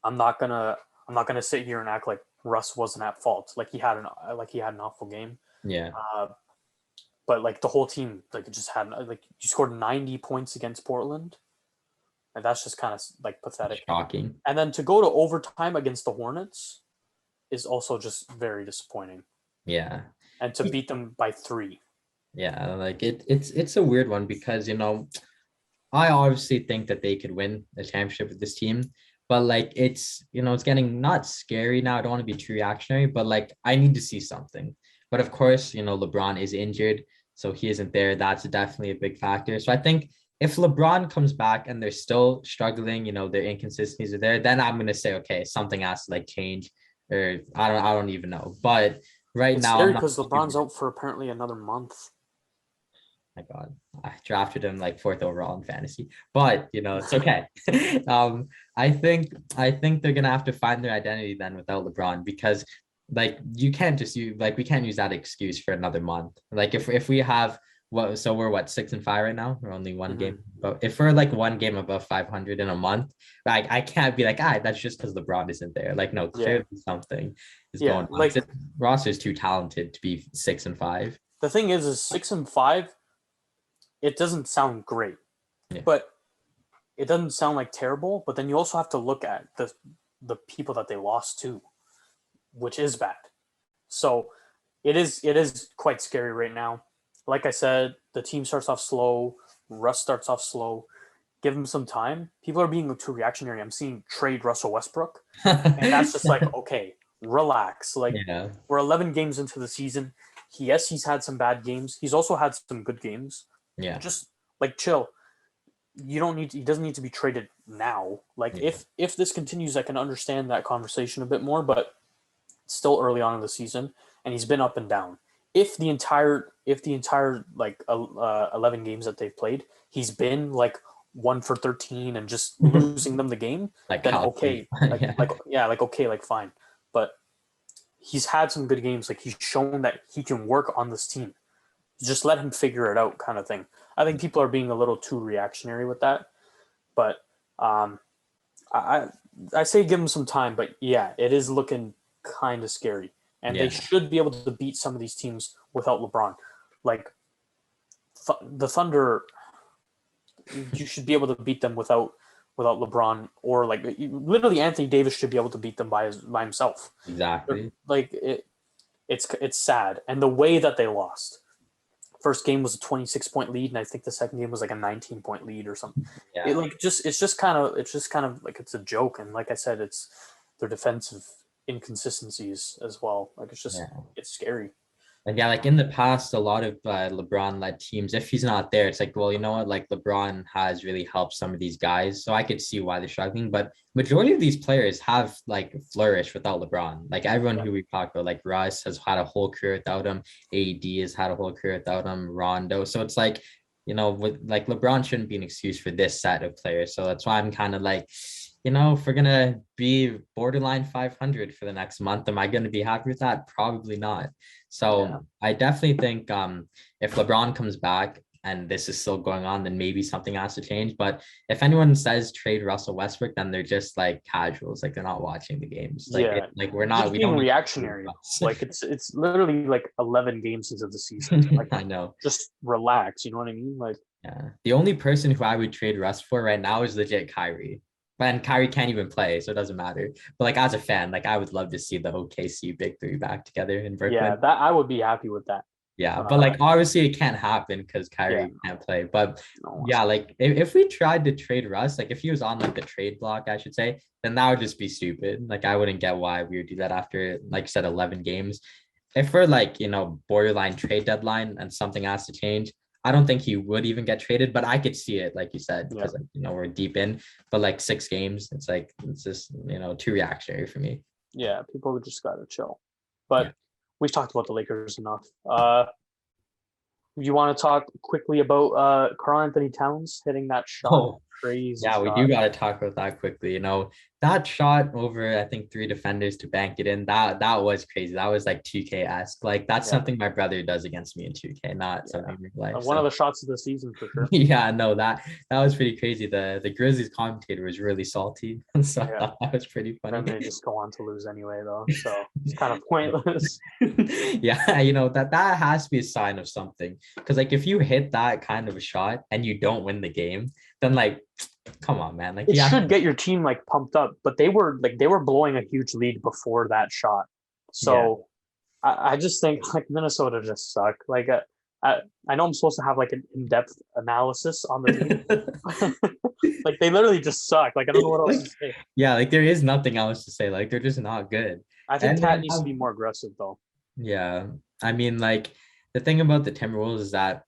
I'm not gonna sit here and act like Russ wasn't at fault. Like he had an awful game. yeah. But like the whole team, like it just had like you scored 90 points against Portland, and that's just kind of like pathetic. Shocking. And then to go to overtime against the Hornets is also just very disappointing. Yeah. And to beat them by 3. Yeah, like it's a weird one because I obviously think that they could win the championship with this team, but like it's getting not scary now. I don't want to be too reactionary, but like I need to see something. But of course, LeBron is injured, so he isn't there. That's definitely a big factor. So I think if LeBron comes back and they're still struggling, their inconsistencies are there, then I'm gonna say, okay, something has to like change, or I don't even know. But right It's now, scary I'm not because LeBron's super- out for apparently another month. my God, I drafted him like 4th overall in fantasy, but it's okay. I think they're gonna have to find their identity then without LeBron because like you can't just we can't use that excuse for another month. Like if we have so we're 6-5 right now. We're only one game, but if we're like one game above 500 in a month, like I can't be like that's just because LeBron isn't there. Like no, clearly something is going on. Like the roster is too talented to be 6-5. the thing is 6-5. It doesn't sound great, but it doesn't sound like terrible. But then you also have to look at the people that they lost to, which is bad. So it is quite scary right now. Like I said, the team starts off slow. Russ starts off slow. Give him some time. People are being too reactionary. I'm seeing trade Russell Westbrook, and that's just like, okay, relax. Like we're 11 games into the season. He's had some bad games. He's also had some good games. Yeah. Just like chill. He doesn't need to be traded now. Like if this continues, I can understand that conversation a bit more, but it's still early on in the season and he's been up and down. If the entire like 11 games that they've played, he's been like 1 for 13 and just losing them the game, like then okay. Like fine. But he's had some good games. Like he's shown that he can work on this team. Just let him figure it out, kind of thing. I think people are being a little too reactionary with that, but I say give him some time. But yeah, it is looking kind of scary, and they should be able to beat some of these teams without LeBron. Like the Thunder, you should be able to beat them without LeBron, or like literally Anthony Davis should be able to beat them by himself. Exactly. Like it's sad, and the way that they lost. First game was a 26-point lead, and I think the second game was like a 19-point lead or something. Yeah. It's just kind of like it's a joke, and like I said, it's their defensive inconsistencies as well. Like it's scary. And yeah, like in the past, a lot of LeBron-led teams, if he's not there, it's like, well, you know what? Like LeBron has really helped some of these guys, so I could see why they're struggling. But majority of these players have like flourished without LeBron. Like everyone who we talked about, like Russ has had a whole career without him. AD has had a whole career without him. Rondo. So it's like, with like LeBron shouldn't be an excuse for this set of players. So that's why I'm kind of like, if we're gonna be borderline 500 for the next month, am I gonna be happy with that? Probably not. So I definitely think if LeBron comes back and this is still going on, then maybe something has to change. But if anyone says trade Russell Westbrook, then they're just like casuals, like they're not watching the games. Like we're not. We don't reactionary. Like it's literally like 11 games into the season. Like I know. Just relax. You know what I mean? Like the only person who I would trade Russ for right now is legit Kyrie. And Kyrie can't even play, so it doesn't matter. But like as a fan, like I would love to see the OKC big three back together in Brooklyn. Yeah, that I would be happy with that. Yeah, but like obviously it can't happen because Kyrie can't play. But yeah, like if we tried to trade Russ, like if he was on like the trade block, I should say, then that would just be stupid. Like I wouldn't get why we would do that after, like you said, 11 games. If we're like, borderline trade deadline and something has to change, I don't think he would even get traded, but I could see it, like you said, because we're deep in. But like 6 games, it's just too reactionary for me. Yeah, people just gotta chill. But we've talked about the Lakers enough. You want to talk quickly about Karl Anthony Towns hitting that shot? Oh, crazy. Yeah, we do got to talk about that quickly. That shot over, I think, 3 defenders to bank it in. That was crazy. That was like 2K-esque. Like that's something my brother does against me in 2K, not something in real life. One of the shots of the season for sure. Yeah, no, that was pretty crazy. The Grizzlies commentator was really salty, so I thought that was pretty funny. And they just go on to lose anyway, though, so it's kind of pointless. Yeah, that has to be a sign of something. Because like if you hit that kind of a shot and you don't win the game, then like, come on, man. Like it should get your team like pumped up, but they were blowing a huge lead before that shot. So I just think like Minnesota just suck. Like I know I'm supposed to have like an in-depth analysis on the team. Like they literally just suck. Like I don't know what else to say. Yeah, like there is nothing else to say. Like they're just not good. I think Cat needs to be more aggressive though. Yeah. I mean, like the thing about the Timberwolves is that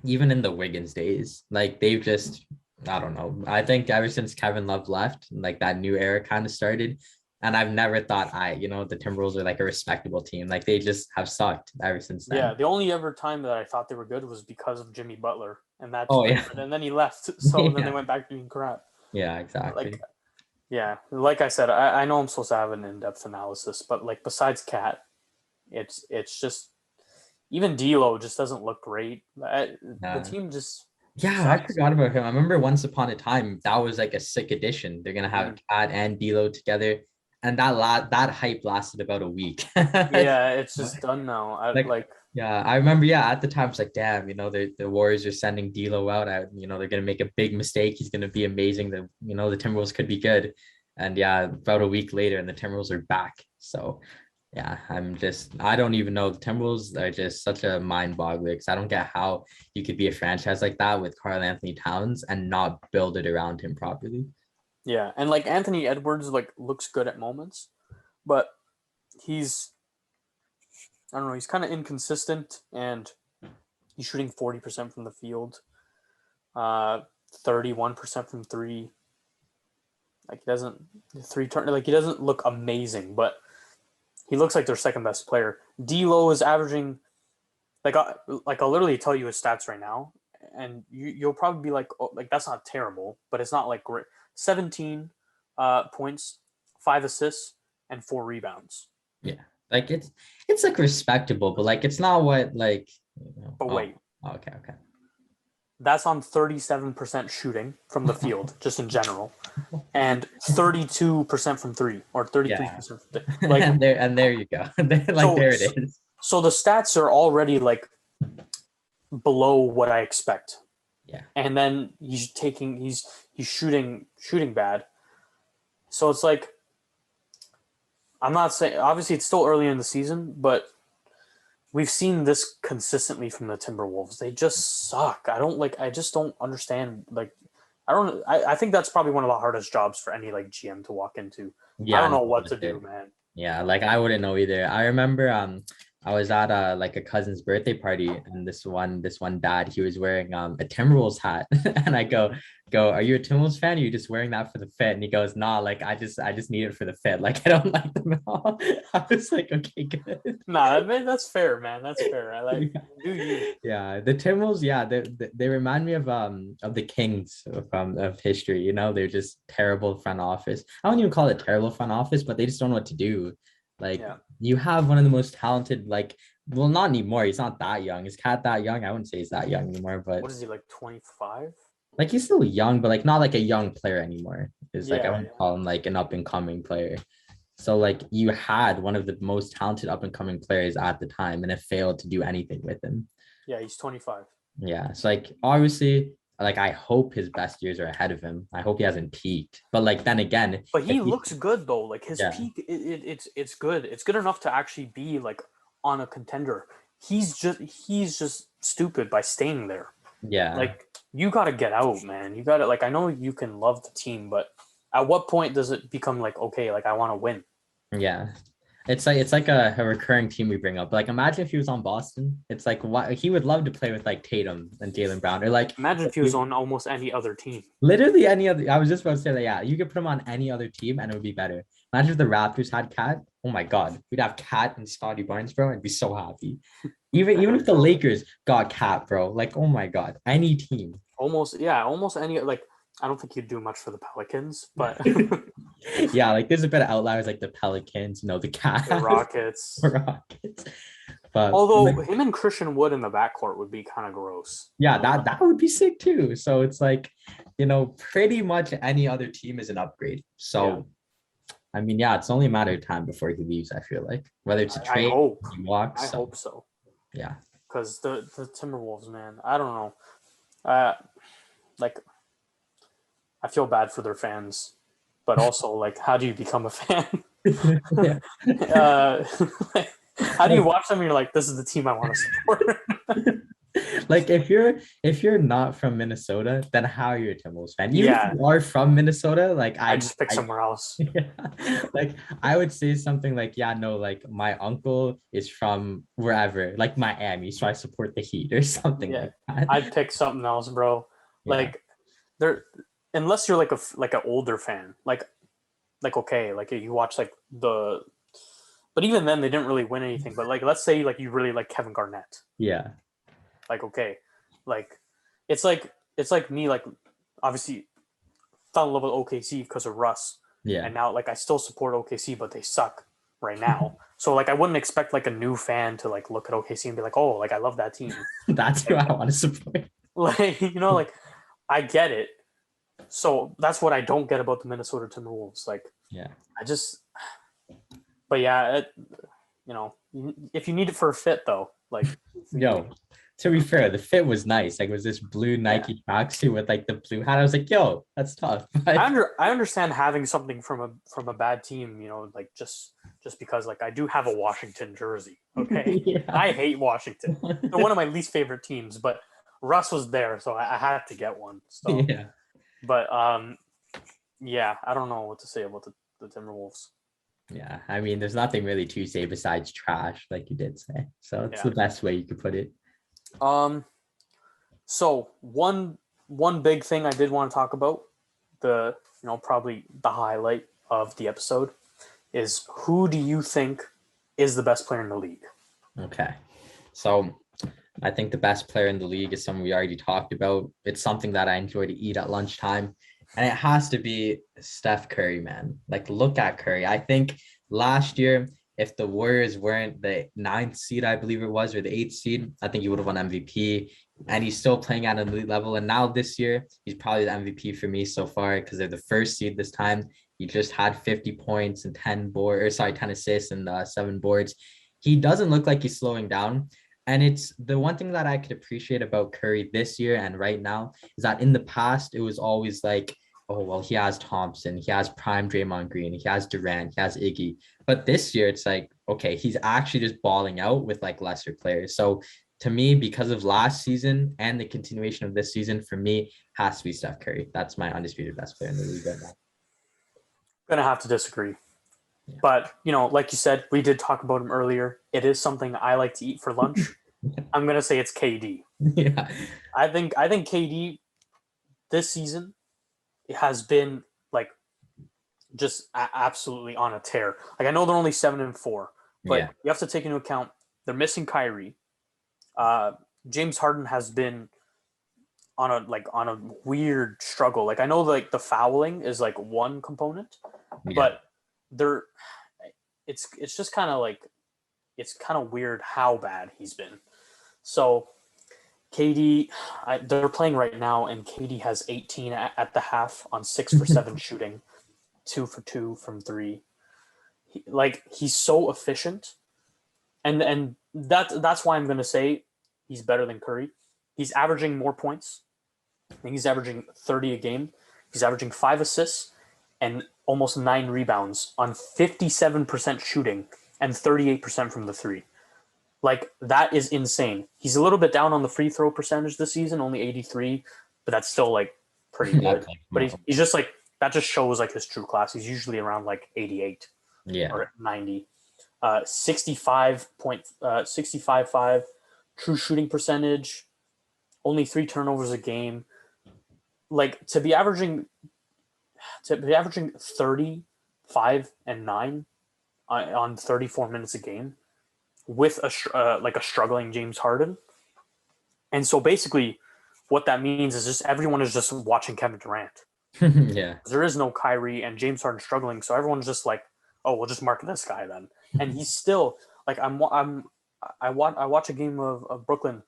even in the Wiggins days, like they've just, I don't know. I think ever since Kevin Love left, like that new era kind of started. And I've never thought the Timberwolves are like a respectable team. Like they just have sucked ever since then. Yeah, the only ever time that I thought they were good was because of Jimmy Butler, and that's and then he left, so then they went back to being crap. Yeah, exactly. Like I said, I know I'm supposed to have an in-depth analysis, but like besides Cat, it's just even D'Lo just doesn't look great. The team just I forgot about him. I remember once upon a time that was like a sick addition. They're gonna have Cat and D'Lo together. And that hype lasted about a week. Yeah, it's just done now. I remember. Yeah, at the time it's like, damn, the Warriors are sending D'Lo out. They're gonna make a big mistake. He's gonna be amazing. The Timberwolves could be good. And about a week later, and the Timberwolves are back. So, I don't even know. The Timberwolves are just such a mind-boggler because I don't get how you could be a franchise like that with Karl Anthony Towns and not build it around him properly. Yeah, and like Anthony Edwards like looks good at moments, but he's kind of inconsistent, and he's shooting 40% from the field, 31% from three. Like he doesn't he doesn't look amazing, but he looks like their second best player. D'Lo is averaging I'll literally tell you his stats right now, and you'll probably be like, oh, like that's not terrible, but it's not like great. 17 points, 5 assists, and 4 rebounds. Yeah, like it's like respectable, but like it's not what like. But wait. Okay. That's on 37% shooting from the field, just in general, and 32% from three, or 33% from three. Like, and there you go. There it is. So the stats are already like below what I expect. Yeah. And then he's shooting bad. So it's like, I'm not saying, obviously it's still early in the season, but we've seen this consistently from the Timberwolves. They just suck. I just don't understand. I think that's probably one of the hardest jobs for any like GM to walk into. Yeah, I don't know what to do, man. Yeah, like I wouldn't know either. I remember I was at a cousin's birthday party, and this one dad, he was wearing a Timberwolves hat, and I go, are you a Timberwolves fan? Or are you just wearing that for the fit? And he goes, nah, like I just need it for the fit. Like I don't like them at all. I was like, okay, good. Nah, that's fair, man. That's fair. I like do you. Yeah, the Timberwolves, they remind me of the Kings of history. They're just terrible front office. I don't even call it terrible front office, but they just don't know what to do. Like you have one of the most talented, not anymore. He's not that young. Is Cat that young? I wouldn't say he's that young anymore, but what is he, like 25? Like he's still young, but like not like a young player anymore. It's I wouldn't call him like an up and coming player. So like you had one of the most talented up and coming players at the time, and it failed to do anything with him. Yeah, he's 25. Yeah, so like obviously, like I hope his best years are ahead of him. I hope he hasn't peaked. But like then again, but he looks good though. Like his peak, it's good. It's good enough to actually be like on a contender. he's just stupid by staying there. Yeah. Like, you got to get out, man. You got to, like, I know you can love the team, but at what point does it become like, okay, like I want to win? Yeah. It's like a recurring team we bring up. Like, imagine if he was on Boston. It's like, why he would love to play with like Tatum and Jaylen Brown, or like Imagine if he was on almost any other team. literally any other. I was just about to say that. Yeah, you could put him on any other team and it would be better. Imagine if the Raptors had Cat. Oh my God, we'd have Cat and Scotty Barnes, bro. I'd be so happy. Even if the Lakers got Cat, bro. Like, oh my God, any team. Almost any, like, I don't think he'd do much for the Pelicans, but Yeah, like there's a bit of outliers like the Pelicans, the Cat, the Rockets. But although him and Christian Wood in the backcourt would be kind of gross. Yeah, that would be sick too. So it's like, pretty much any other team is an upgrade. So yeah. I mean, yeah, it's only a matter of time before he leaves, I feel like. Whether it's a trade, he walks. I hope so. Yeah. Because the Timberwolves, man, I don't know. Like, I feel bad for their fans, but also, like, how do you become a fan? How do you watch them and you're like, this is the team I want to support? Like, if you're not from Minnesota, then how are you a Timberwolves fan? Even if you are from Minnesota, like I just pick somewhere else. Yeah. Like, I would say something like, like my uncle is from wherever, like Miami, so I support the Heat or something like that. I'd pick something else, bro. Like, unless you're like an older fan, like okay, like you watch like but even then they didn't really win anything. But like, let's say like you really like Kevin Garnett. Yeah. Like, okay, like it's like me, like, obviously fell in love with OKC because of Russ. Yeah. And now, like, I still support OKC, but they suck right now. So like, I wouldn't expect like a new fan to like look at OKC and be like, oh, like I love that team. That's who I want to support. Like, like I get it. So that's what I don't get about the Minnesota Timberwolves. Like, but yeah, if you need it for a fit though, like, to be fair, the fit was nice. Like, it was this blue Nike tracksuit with like the blue hat. I was like, yo, that's tough. Like, I understand having something from a bad team, like just because like I do have a Washington jersey. Okay. I hate Washington. They're one of my least favorite teams, but Russ was there, so I had to get one. So but I don't know what to say about the Timberwolves. Yeah, I mean, there's nothing really to say besides trash, like you did say. So it's the best way you could put it. So one big thing I did want to talk about, probably the highlight of the episode, is who do you think is the best player in the league? Okay. So I think the best player in the league is someone we already talked about. It's something that I enjoy to eat at lunchtime. And it has to be Steph Curry, man. Like, look at Curry. I think last year, if the Warriors weren't the 9th seed, I believe it was, or the 8th seed, I think he would have won MVP. And he's still playing at an elite level. And now this year, he's probably the MVP for me so far because they're the 1st seed this time. He just had 50 points and 10 assists and 7 boards. He doesn't look like he's slowing down. And it's the one thing that I could appreciate about Curry this year and right now is that in the past, it was always like, oh, well, he has Thompson, he has prime Draymond Green, he has Durant, he has Iggy. But this year, it's like, okay, he's actually just balling out with like lesser players. So to me, because of last season and the continuation of this season, for me, has to be Steph Curry. That's my undisputed best player in the league right now. Gonna have to disagree. Yeah. But, like you said, we did talk about him earlier. It is something I like to eat for lunch. I'm going to say it's KD. Yeah. I think KD this season has been like just absolutely on a tear. Like, I know they're only 7-4, but you have to take into account they're missing Kyrie. James Harden has been on a weird struggle. Like, I know like the fouling is like one component, but it's just kind of like, it's kind of weird how bad he's been. So KD, they're playing right now, and KD has 18 at the half on 6 for 7 shooting, 2 for 2 from 3. He's so efficient, and that's why I'm gonna say he's better than Curry. He's averaging more points. I think he's averaging 30 a game. He's averaging 5 assists and almost 9 rebounds on 57% shooting and 38% from the 3. Like, that is insane. He's a little bit down on the free throw percentage this season, only 83, but that's still like pretty good. That's like, But he's just like, that just shows like his true class. He's usually around like 88 yeah. or 90. 65.65 true shooting percentage, only 3 turnovers a game. Like, to be averaging 35 and 9 on 34 minutes a game with a struggling James Harden. And so basically what that means is just everyone is just watching Kevin Durant. Yeah. There is no Kyrie and James Harden struggling, so everyone's just like, oh, we'll just mark this guy then. And he's still like, I watch a game of Brooklyn,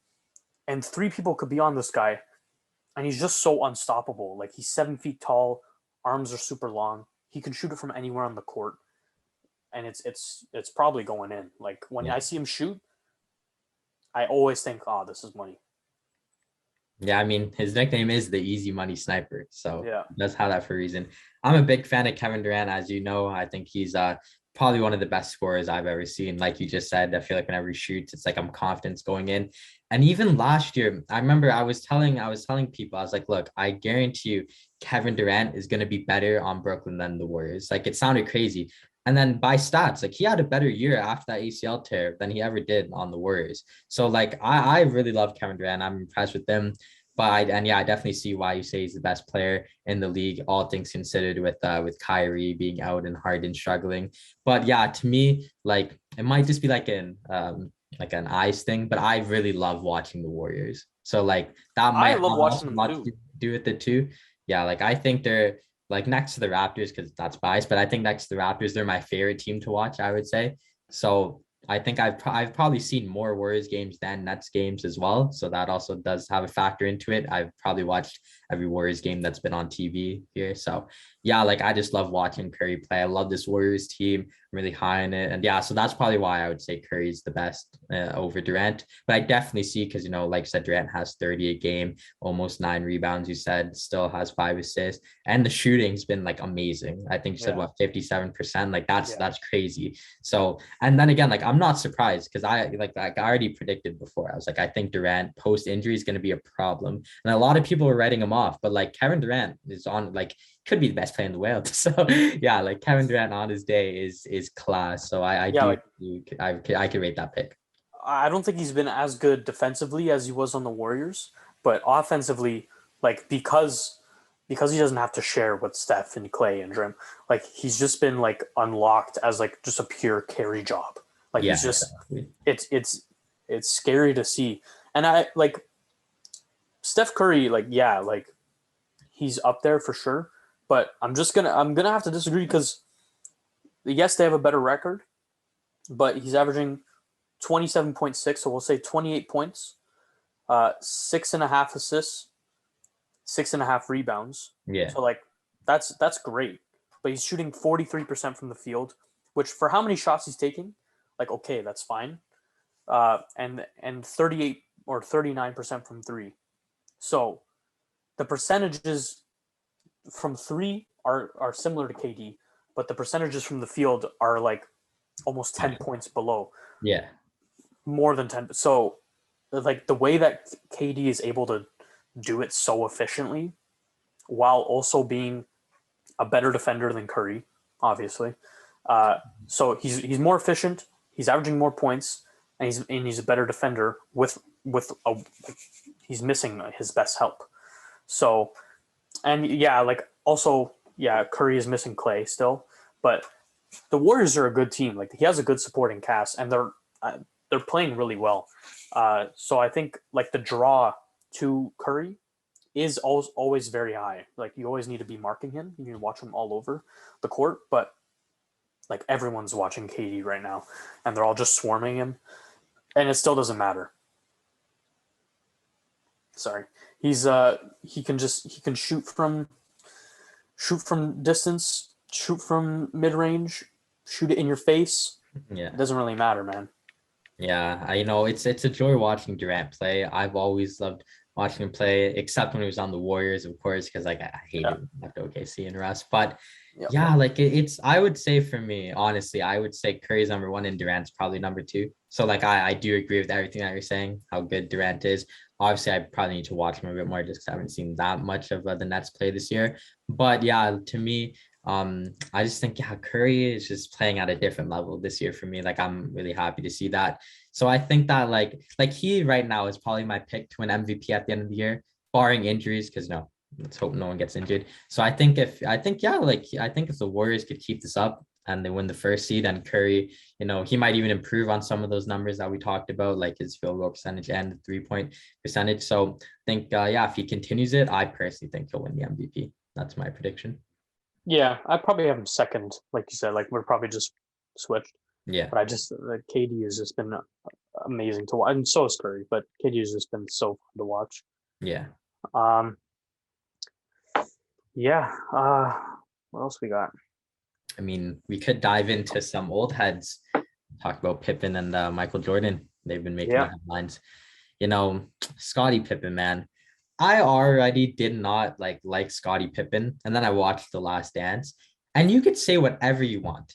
and 3 people could be on this guy, and he's just so unstoppable. Like, he's 7 feet tall, arms are super long. He can shoot it from anywhere on the court, and it's probably going in. Like, when I see him shoot, I always think, oh, this is money. Yeah, I mean, his nickname is the easy money sniper. So Yeah, he does have that for a reason. I'm a big fan of Kevin Durant, as you know. I think he's probably one of the best scorers I've ever seen. Like you just said, I feel like whenever he shoots, it's like I'm confidence going in. And even last year, I remember I was telling people, I was like, look, I guarantee you Kevin Durant is going to be better on Brooklyn than the Warriors. Like, it sounded crazy. And then by stats, like, he had a better year after that ACL tear than he ever did on the Warriors. So like, I really love Kevin Durant. I'm impressed with him. But I definitely see why you say he's the best player in the league, all things considered, with Kyrie being out and Harden struggling. But yeah, to me, like, it might just be like an eyes thing, but I really love watching the Warriors. So like, that might I love have watching also them much too. to do with it too. Yeah, like, I think they're like next to the Raptors, because that's biased, but I think next to the Raptors, they're my favorite team to watch, I would say. So I think I've probably seen more Warriors games than Nets games as well. So that also does have a factor into it. I've probably watched every Warriors game that's been on TV here. So yeah, like, I just love watching Curry play. I love this Warriors team. I'm really high on it. And yeah, so that's probably why I would say Curry's the best over Durant. But I definitely see, because, you know, like I said, Durant has 30 a game, almost 9 rebounds, you said, still has 5 assists. And the shooting's been like amazing. I think you said, what, 57%? Like, that's crazy. So, and then again, like, I'm not surprised, because I already predicted before. I was like, I think Durant post injury is going to be a problem. And a lot of people were writing him off, but like, Kevin Durant is on, like, could be the best player in the world. So yeah, like, Kevin Durant on his day is class. So I could rate that pick. I don't think he's been as good defensively as he was on the Warriors, but offensively, like, because he doesn't have to share with Steph and Clay and Drim, like, he's just been like unlocked as like just a pure carry job. Like, Yeah, he's just exactly. it's scary to see. And I like Steph Curry, like, yeah, like, he's up there for sure, but I'm gonna have to disagree, because yes, they have a better record, but he's averaging 27.6, so we'll say 28 points, 6.5 assists, 6.5 rebounds. Yeah. So like, that's great. But he's shooting 43% from the field, which, for how many shots he's taking, like, okay, that's fine. And 38 or 39% from 3. So the percentages from 3 are similar to KD, but the percentages from the field are like almost 10 points below. Yeah. More than 10. So like, the way that KD is able to do it so efficiently while also being a better defender than Curry, obviously. So he's more efficient, he's averaging more points, and he's a better defender with he's missing his best help. So, and yeah, like, also, yeah, Curry is missing Clay still, but the Warriors are a good team. Like, he has a good supporting cast, and they're playing really well. So I think, like, the draw to Curry is always very high. Like, you always need to be marking him. You need to watch him all over the court, but like, everyone's watching KD right now, and they're all just swarming him, and it still doesn't matter. Sorry, he can shoot from distance, shoot from mid range, shoot it in your face. Yeah. It doesn't really matter, man. Yeah, it's a joy watching Durant play. I've always loved watching him play, except when he was on the Warriors, of course, because like I hated him after OKC and Russ. But yeah, like it's I would say for me, honestly, I would say Curry's number one and Durant's probably number two. So like I do agree with everything that you're saying, how good Durant is. Obviously, I probably need to watch him a bit more just because I haven't seen that much of the Nets play this year. But yeah, to me, I just think Curry is just playing at a different level this year for me. Like I'm really happy to see that. So I think that like he right now is probably my pick to win MVP at the end of the year, barring injuries, because no, let's hope no one gets injured. So I think if the Warriors could keep this up and they win the first seed, and Curry, he might even improve on some of those numbers that we talked about, like his field goal percentage and the 3-point percentage. So I think if he continues it, I personally think he'll win the MVP. That's my prediction. Yeah, I probably have him second, like you said. Like we're probably just switched. Yeah. But I just KD has just been amazing to watch, and so is Curry. But KD has just been so fun to watch. Yeah. Yeah. What else we got? I mean, we could dive into some old heads. Talk about Pippen and Michael Jordan. They've been making headlines. Scottie Pippen, man. I already did not like Scottie Pippen, and then I watched The Last Dance. And you could say whatever you want.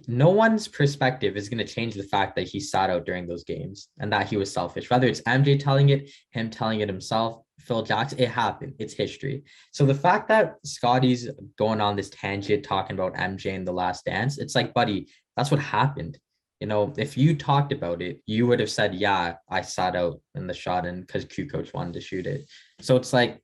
No one's perspective is going to change the fact that he sat out during those games and that he was selfish. Whether it's MJ telling it, him telling it himself, Phil Jackson, it happened. It's history. So the fact that Scottie's going on this tangent talking about MJ in The Last Dance, it's like, buddy, that's what happened. If you talked about it, you would have said, yeah, I sat out in the shot and because Q coach wanted to shoot it. So it's like,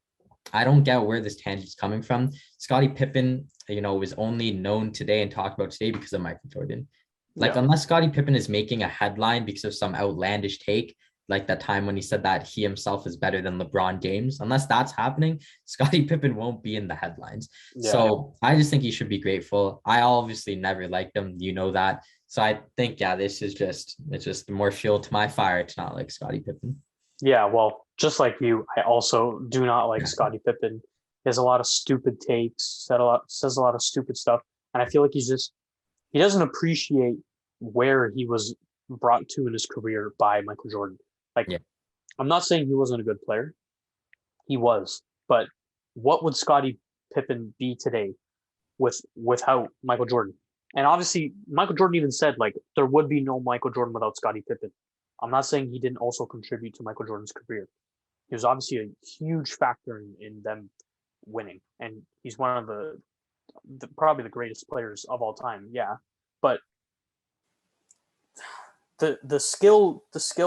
I don't get where this tangent's coming from. Scottie Pippen, was only known today and talked about today because of Michael Jordan. Unless Scottie Pippen is making a headline because of some outlandish take, like that time when he said that he himself is better than LeBron James, unless that's happening, Scottie Pippen won't be in the headlines. Yeah. So I just think he should be grateful. I obviously never liked him. That. So I think, this is it's just more fuel to my fire to not like Scottie Pippen. Yeah, well, just like you, I also do not like Scottie Pippen. He has a lot of stupid takes, says a lot of stupid stuff. And I feel like he doesn't appreciate where he was brought to in his career by Michael Jordan. I'm not saying he wasn't a good player. He was. But what would Scottie Pippen be today without Michael Jordan? And obviously, Michael Jordan even said, there would be no Michael Jordan without Scottie Pippen. I'm not saying he didn't also contribute to Michael Jordan's career. He was obviously a huge factor in them winning. And he's one of the probably the greatest players of all time. Yeah. But the skill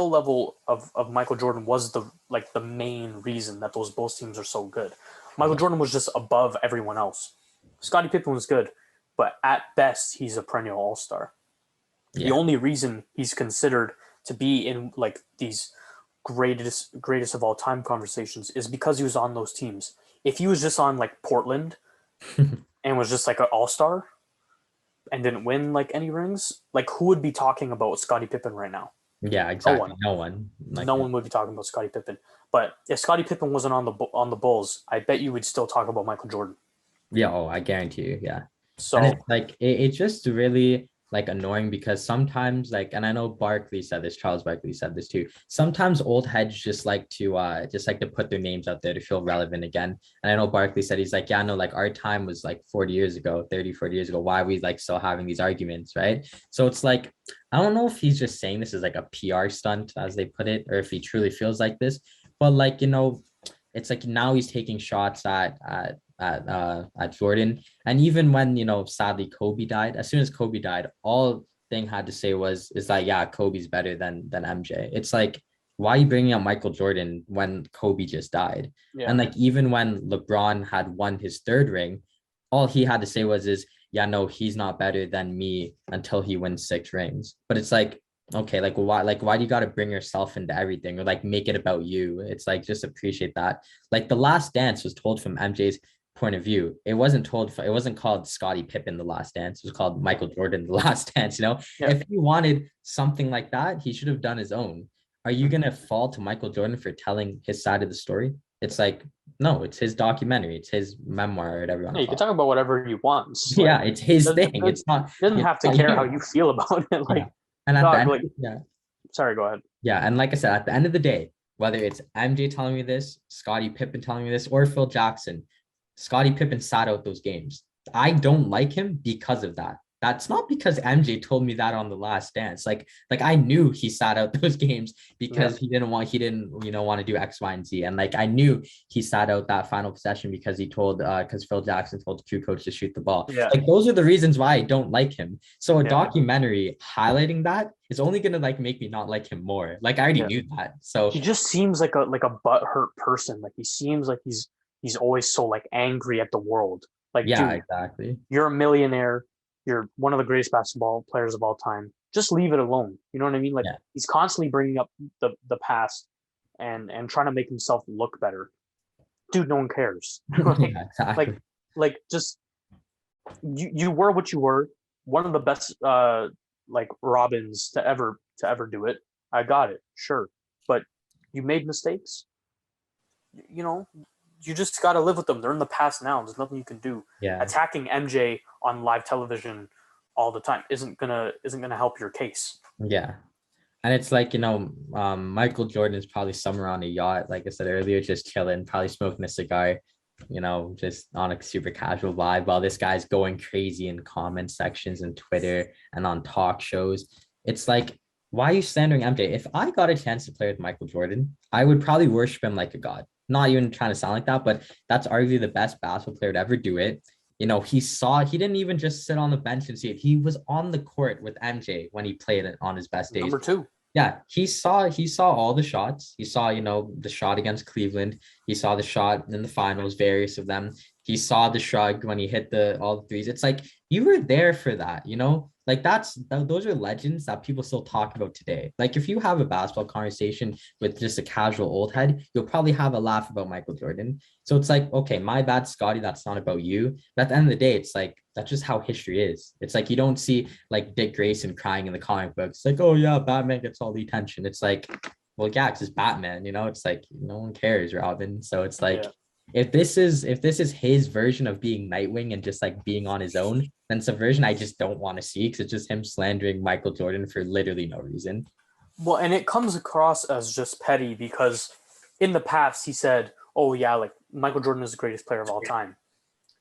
level of Michael Jordan was the main reason that those both teams are so good. Michael Jordan was just above everyone else. Scottie Pippen was good, but at best he's a perennial all-star. Yeah. The only reason he's considered to be in these greatest of all time conversations is because he was on those teams. If he was just on Portland and was just an all-star and didn't win any rings, who would be talking about Scottie Pippen right now? Yeah, exactly. No one. No one would be talking about Scottie Pippen. But if Scottie Pippen wasn't on the Bulls, I bet you would still talk about Michael Jordan. Yeah, I guarantee you. Yeah. So and it's just really annoying because sometimes and I know Charles Barkley said this too. Sometimes old heads just like to put their names out there to feel relevant again. And I know Barkley said, he's our time was 40 years ago, 30, 40 years ago. Why are we still having these arguments, right? So it's I don't know if he's just saying this as a PR stunt, as they put it, or if he truly feels like this. But it's now he's taking shots at Jordan. And even when sadly Kobe died, as soon as Kobe died, all thing had to say is that Kobe's better than MJ. It's why are you bringing up Michael Jordan when Kobe just died? Yeah. And even when LeBron had won his third ring, all he had to say he's not better than me until he wins 6 rings. But it's okay, why do you got to bring yourself into everything or make it about you? It's just appreciate that. The Last Dance was told from MJ's point of view. It wasn't called Scottie Pippen The Last Dance. It was called Michael Jordan The Last Dance. Yeah. If he wanted something like that, he should have done his own. Are you gonna fall to Michael Jordan for telling his side of the story? It's no, it's his documentary, it's his memoir, or whatever. You can talk about whatever you want. Yeah, it's his thing. It's not. He doesn't have to care how you feel about it. And at the end, sorry, go ahead. Yeah, and like I said, at the end of the day, whether it's MJ telling me this, Scottie Pippen telling me this, or Phil Jackson, Scottie Pippen sat out those games. I don't like him because of that. That's not because MJ told me that on The Last Dance. Like I knew he sat out those games because he didn't want to do X, Y, and Z. And like I knew he sat out that final possession because because Phil Jackson told the Q coach to shoot the ball. Yeah. Like those are the reasons why I don't like him. So a Yeah. documentary highlighting that is only gonna like make me not like him more. Like I already knew that. So he just seems like a butthurt person. Like he seems like he's always so like angry at the world. Like, yeah, dude, exactly. you're a millionaire. You're one of the greatest basketball players of all time. Just leave it alone. You know what I mean? Like he's constantly bringing up the past and trying to make himself look better. Dude, no one cares. Yeah, exactly. like just you were what you were. One of the best like Robins to ever do it. I got it, sure, but you made mistakes. You know, you just got to live with them. They're in the past now. There's nothing you can do. Yeah. Attacking MJ on live television all the time isn't gonna help your case. Yeah. And it's like, Michael Jordan is probably somewhere on a yacht, like I said earlier, just chilling, probably smoking a cigar, just on a super casual vibe while this guy's going crazy in comment sections and Twitter and on talk shows. It's like, why are you slandering MJ? If I got a chance to play with Michael Jordan, I would probably worship him like a god. Not even trying to sound like that, but that's arguably the best basketball player to ever do it. He didn't even just sit on the bench and see it. He was on the court with MJ when he played it on his best days. Number 2. Yeah, he saw all the shots. He saw, the shot against Cleveland. He saw the shot in the finals, various of them. He saw the shrug when he hit all the threes. It's like you were there for that, Like those are legends that people still talk about today. Like if you have a basketball conversation with just a casual old head, you'll probably have a laugh about Michael Jordan. So it's like, okay, my bad, Scotty, that's not about you. But at the end of the day, it's like that's just how history is. It's like you don't see like Dick Grayson crying in the comic books, like, oh yeah, Batman gets all the attention. It's like, well, yeah, it's just Batman, It's like no one cares, Robin. So it's like if this is his version of being Nightwing and just like being on his own, then it's a version I just don't want to see because it's just him slandering Michael Jordan for literally no reason. Well, and it comes across as just petty because in the past he said, oh yeah, like Michael Jordan is the greatest player of all time.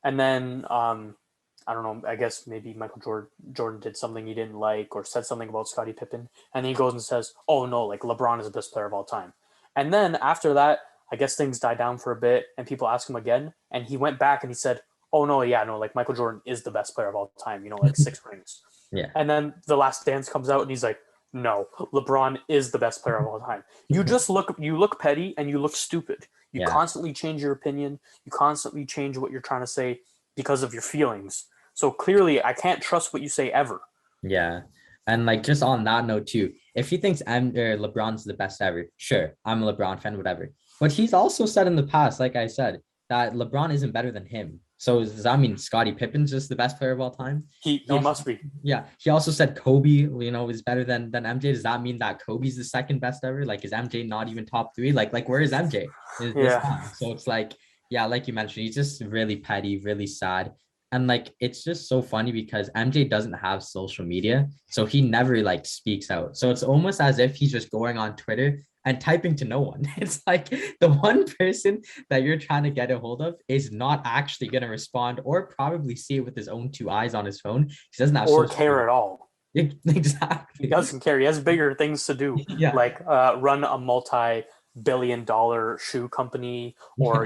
And then I don't know, I guess maybe Michael Jordan did something he didn't like or said something about Scottie Pippen. And then he goes and says, oh no, like LeBron is the best player of all time. And then after that, I guess things died down for a bit and people asked him again. And he went back and he said, oh no, yeah, no, like Michael Jordan is the best player of all time, like 6 rings. Yeah. And then The Last Dance comes out and he's like, no, LeBron is the best player of all time. You just look petty and you look stupid. You constantly change your opinion. You constantly change what you're trying to say because of your feelings. So clearly I can't trust what you say ever. Yeah. And like just on that note too, if he thinks LeBron's the best ever, sure, I'm a LeBron fan, whatever. But he's also said in the past, like I said, that LeBron isn't better than him. So does that mean Scottie Pippen's just the best player of all time? He must be. Yeah. He also said Kobe, is better than MJ. Does that mean that Kobe's the second best ever? Like, is MJ not even top 3? Like where is MJ? So it's like, yeah, like you mentioned, he's just really petty, really sad. And like, it's just so funny because MJ doesn't have social media. So he never like speaks out. So it's almost as if he's just going on Twitter and typing to no one. It's like the one person that you're trying to get a hold of is not actually going to respond or probably see it with his own 2 eyes on his phone. He doesn't have or care at all. Exactly. He doesn't care. He has bigger things to do. Like run a multi-billion-dollar shoe company or,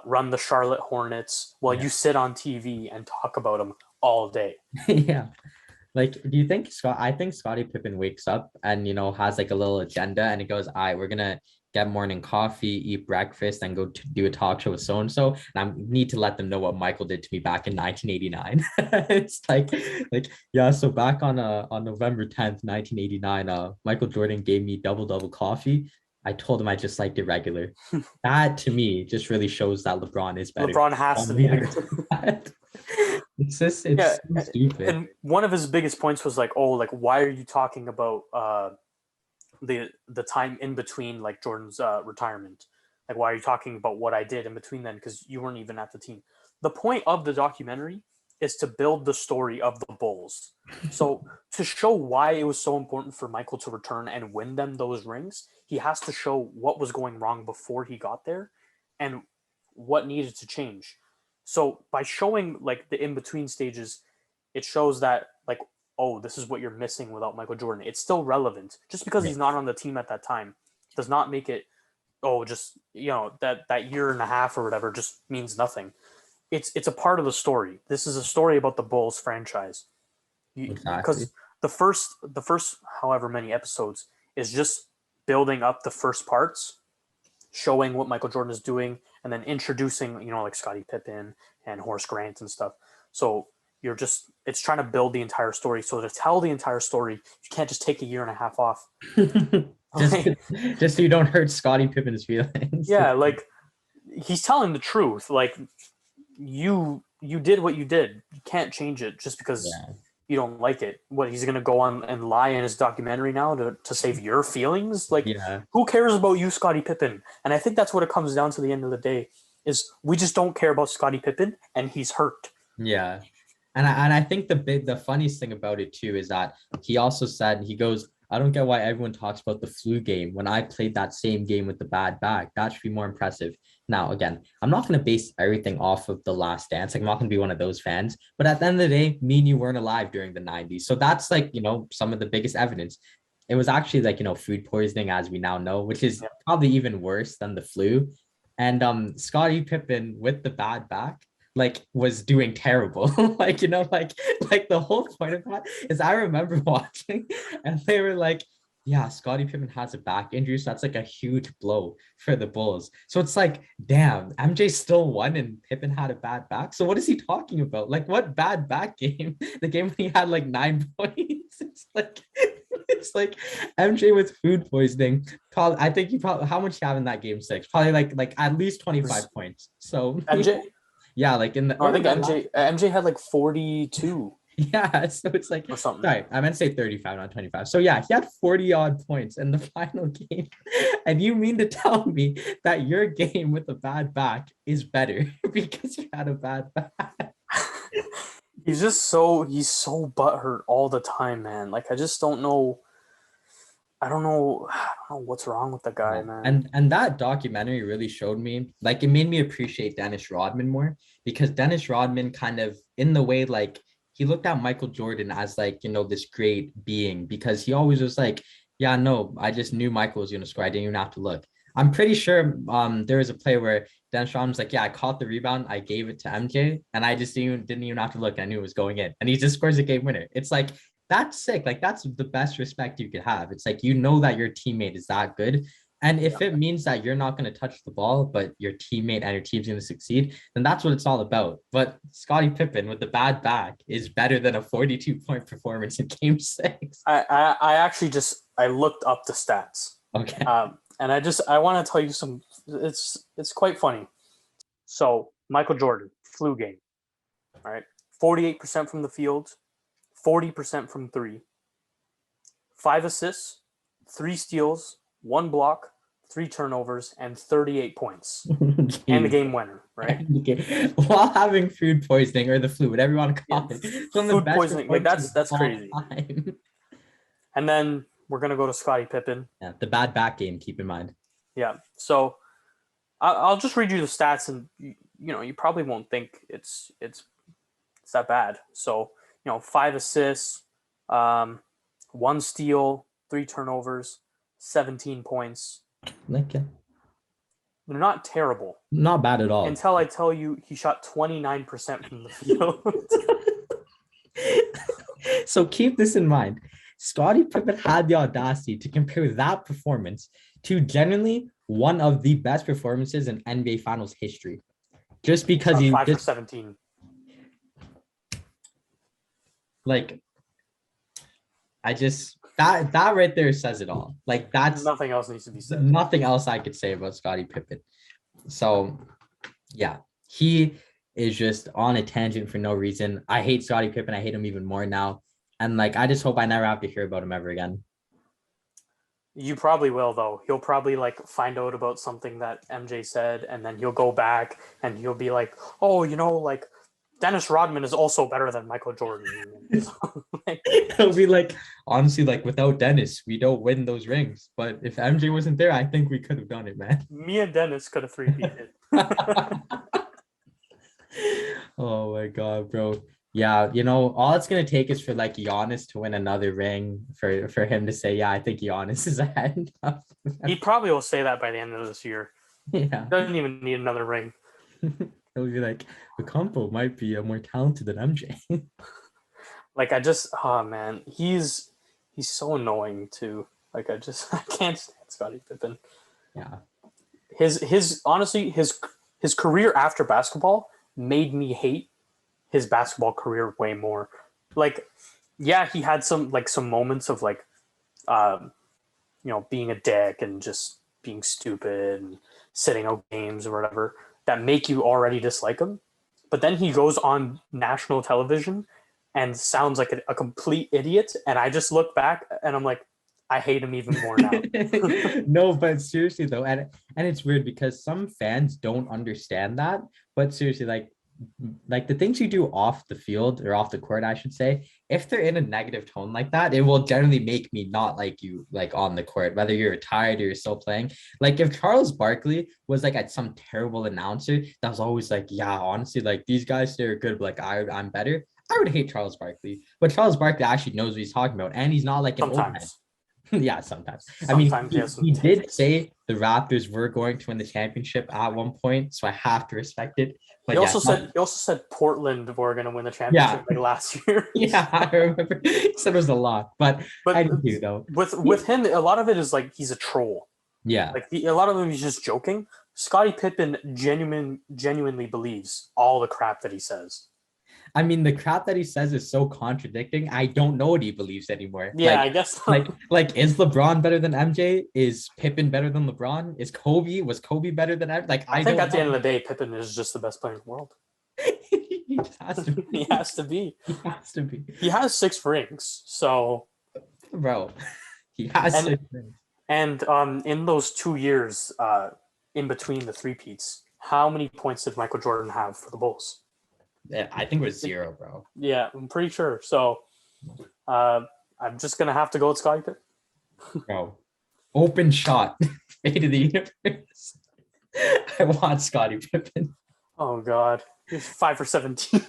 run the Charlotte Hornets while you sit on TV and talk about them all day. Yeah. Like, do you think I think Scottie Pippen wakes up and, has like a little agenda and he goes, all right, we're going to get morning coffee, eat breakfast, and go to do a talk show with so-and-so. And I need to let them know what Michael did to me back in 1989. It's like, yeah, so back on November 10th, 1989, Michael Jordan gave me double coffee. I told him I just liked it regular. That to me just really shows that LeBron is better. LeBron has to be. It's just so stupid. And one of his biggest points was like, oh, like why are you talking about the time in between like Jordan's retirement? Like why are you talking about what I did in between then? Because you weren't even at the team. The point of the documentary is to build the story of the Bulls. So to show why it was so important for Michael to return and win them those rings, he has to show what was going wrong before he got there and what needed to change. So by showing like the in-between stages, it shows that like, oh, this is what you're missing without Michael Jordan. It's still relevant. Just because he's not on the team at that time does not make it, oh, just, that year and a half or whatever just means nothing. It's a part of the story. This is a story about the Bulls franchise. Exactly. Because the first however many episodes is just building up the first parts, showing what Michael Jordan is doing, and then introducing, like Scottie Pippen and Horace Grant and stuff. So it's trying to build the entire story. So to tell the entire story, you can't just take a year and a half off. just so you don't hurt Scottie Pippen's feelings. Yeah, like he's telling the truth. Like you did what you did. You can't change it just because you don't like it. What, he's gonna go on and lie in his documentary now to save your feelings? Like, who cares about you, Scottie Pippen? And I think that's what it comes down to. The end of the day is we just don't care about Scottie Pippen, and he's hurt. Yeah, and I think the funniest thing about it too is that he also said, he goes, I don't get why everyone talks about the flu game when I played that same game with the bad back. That should be more impressive. Now, again, I'm not going to base everything off of The Last Dance. Like, I'm not going to be one of those fans. But at the end of the day, me and you weren't alive during the 90s. So that's like, some of the biggest evidence. It was actually like, food poisoning, as we now know, which is probably even worse than the flu. And Scottie Pippen with the bad back, like, was doing terrible. like the whole point of that is I remember watching and they were like, yeah, Scottie Pippen has a back injury, so that's like a huge blow for the Bulls. So it's like, damn, MJ still won and Pippen had a bad back. So what is he talking about? Like, what bad back game? The game when he had like 9 points. It's like MJ with food poisoning. Probably, I think how much you have in that game 6? Probably like at least 25 points. So MJ. Yeah, like in the. I think MJ had like 42. Yeah, so it's like, or something. Sorry, I meant to say 35, not 25. So yeah, he had 40 odd points in the final game. And you mean to tell me that your game with a bad back is better because you had a bad back? He's so butthurt all the time, man. Like, I just don't know. I don't know what's wrong with the guy, man. And that documentary really showed me, like, it made me appreciate Dennis Rodman more, because Dennis Rodman kind of, in the way, like, he looked at Michael Jordan as like, this great being, because he always was like, yeah, no, I just knew Michael was going to score. I didn't even have to look. I'm pretty sure there was a play where Dennis Rodman's like, yeah, I caught the rebound, I gave it to MJ, and I just didn't even have to look. I knew it was going in, and he just scores a game winner. It's like, that's sick. Like, that's the best respect you could have. It's like, that your teammate is that good. And if it means that you're not going to touch the ball, but your teammate and your team's going to succeed, then that's what it's all about. But Scottie Pippen with the bad back is better than a 42-point performance in Game 6. I actually I looked up the stats. Okay. And I want to tell you some. It's quite funny. So Michael Jordan, flu game. All right, 48% from the field, 40% from 3, 5 assists, 3 steals, 1 block, 3 turnovers, and 38 points. And the game winner, right? While having food poisoning or the flu, whatever you want to call it. Food poisoning, like that's crazy. And then we're gonna go to Scottie Pippen. Yeah, the bad back game, keep in mind. Yeah. So I'll just read you the stats, and you probably won't think it's that bad. So 5 assists, 1 steal, 3 turnovers, 17 points. Okay. They're not terrible. Not bad at all. Until I tell you he shot 29% from the field. So keep this in mind. Scottie Pippen had the audacity to compare that performance to genuinely one of the best performances in NBA Finals history. Just because he 5 for 17. Like, that right there says it all. Like, that's nothing else needs to be said. Nothing else I could say about Scottie Pippen. So yeah, he is just on a tangent for no reason. I hate Scottie Pippen. I hate him even more now. And like, I just hope I never have to hear about him ever again. You probably will, though. He'll probably like find out about something that MJ said, and then he'll go back and he'll be like, oh, like Dennis Rodman is also better than Michael Jordan. Like, It'll be like, honestly, like without Dennis, we don't win those rings. But if MJ wasn't there, I think we could have done it, man. me and Dennis could have three-peated. Oh my God, bro. Yeah, all it's gonna take is for like Giannis to win another ring for him to say, yeah, I think Giannis is ahead. He probably will say that by the end of this year. Yeah. Doesn't even need another ring. He'll be like, the combo might be more talented than MJ. Like oh man, he's so annoying too. Like I can't stand Scottie Pippen. Yeah. His honestly his career after basketball made me hate his basketball career way more. Like, yeah, he had some moments of like, being a dick and just being stupid and sitting out games or whatever that make you already dislike him. But then he goes on national television and sounds like a complete idiot. And I just look back and I'm like, I hate him even more now. No, but seriously though, and it's weird because some fans don't understand that. But seriously, like the things you do off the field or off the court, I should say, if they're in a negative tone like that, it will generally make me not like you, like on the court, whether you're retired or you're still playing. Like if Charles Barkley was like at some terrible announcer that was always like, yeah, honestly, like these guys, they're good, but like I'm better, I would hate Charles Barkley. But Charles Barkley actually knows what he's talking about, and he's not like an old man. Yeah, sometimes. I mean, he did say the Raptors were going to win the championship at one point, so I have to respect it. But he also said Portland were going to win the championship like last year. Yeah, I remember. He said it was a lot, but I do though. With him, a lot of it is like he's a troll. Yeah, like a lot of them he's just joking. Scottie Pippen genuinely believes all the crap that he says. I mean, the crap that he says is so contradicting. I don't know what he believes anymore. Yeah, I guess. Like, is LeBron better than MJ? Is Pippen better than LeBron? Was Kobe better than MJ? Like, I think at the end of the day, Pippen is just the best player in the world. He has to be. He has to be. He has to be. He has 6 rings, so. Bro, he has 6 rings. And in those 2 years, in between the three-peats, how many points did Michael Jordan have for the Bulls? I think it was 0, bro. Yeah, I'm pretty sure. So I'm just going to have to go with Scottie Pippen. Bro, open shot. Fate of the universe. I want Scottie Pippen. Oh, God. He's 5 for 17.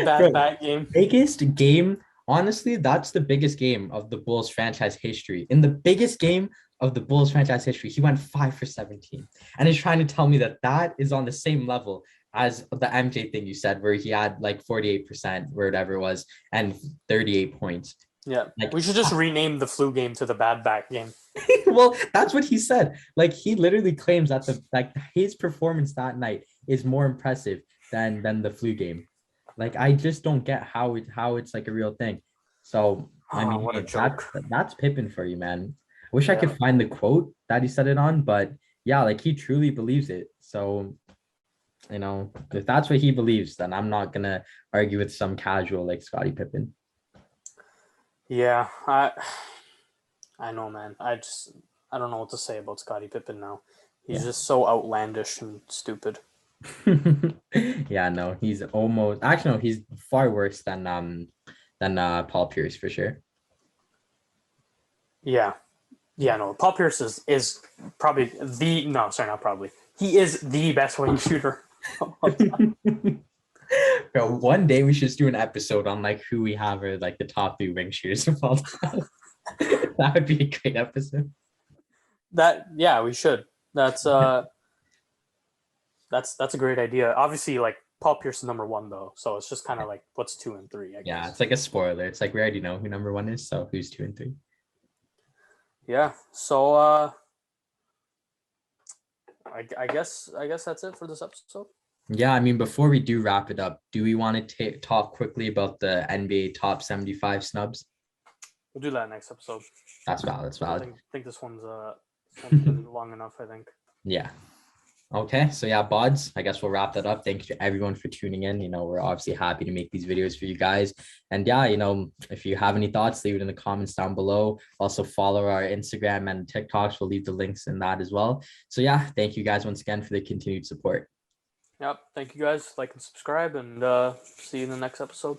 Bad game. Biggest game. Honestly, that's the biggest game of the Bulls franchise history. In the biggest game of the Bulls franchise history, he went 5 for 17. And he's trying to tell me that is on the same level as the MJ thing you said, where he had like 48%, whatever it was, and 38 points. Yeah, like, we should just rename the flu game to the bad back game. Well, that's what he said. Like he literally claims that his performance that night is more impressive than the flu game. Like I just don't get how it's like a real thing. So I mean, what a joke. That's Pippen for you, man. I wish I could find the quote that he said it on, but yeah, like he truly believes it. So if that's what he believes, then I'm not gonna argue with some casual like Scottie Pippen. Yeah, I know, man. I don't know what to say about Scottie Pippen now. He's just so outlandish and stupid. Yeah, no, he's almost actually no, he's far worse than Paul Pierce for sure. Yeah, no, Paul Pierce is probably he is the best wing shooter. Bro, one day we should just do an episode on like who we have are like the top 3 wing shooters of all time. That would be a great episode. We should. That's a great idea. Obviously, like Paul Pierce is number 1 though, so it's just kind of like what's 2 and 3. I guess. Yeah, it's like a spoiler. It's like we already know who number 1 is, so who's 2 and 3. Yeah. So I guess that's it for this episode. Yeah, I mean, before we do wrap it up, do we want to talk quickly about the NBA top 75 snubs? We'll do that next episode. That's valid. I think this one's long enough, I think. Yeah. Okay, so yeah, Bauds, I guess we'll wrap that up. Thank you to everyone for tuning in. We're obviously happy to make these videos for you guys. And yeah, if you have any thoughts, leave it in the comments down below. Also follow our Instagram and TikToks. We'll leave the links in that as well. So yeah, thank you guys once again for the continued support. Yep. Thank you guys. Like and subscribe, and see you in the next episode.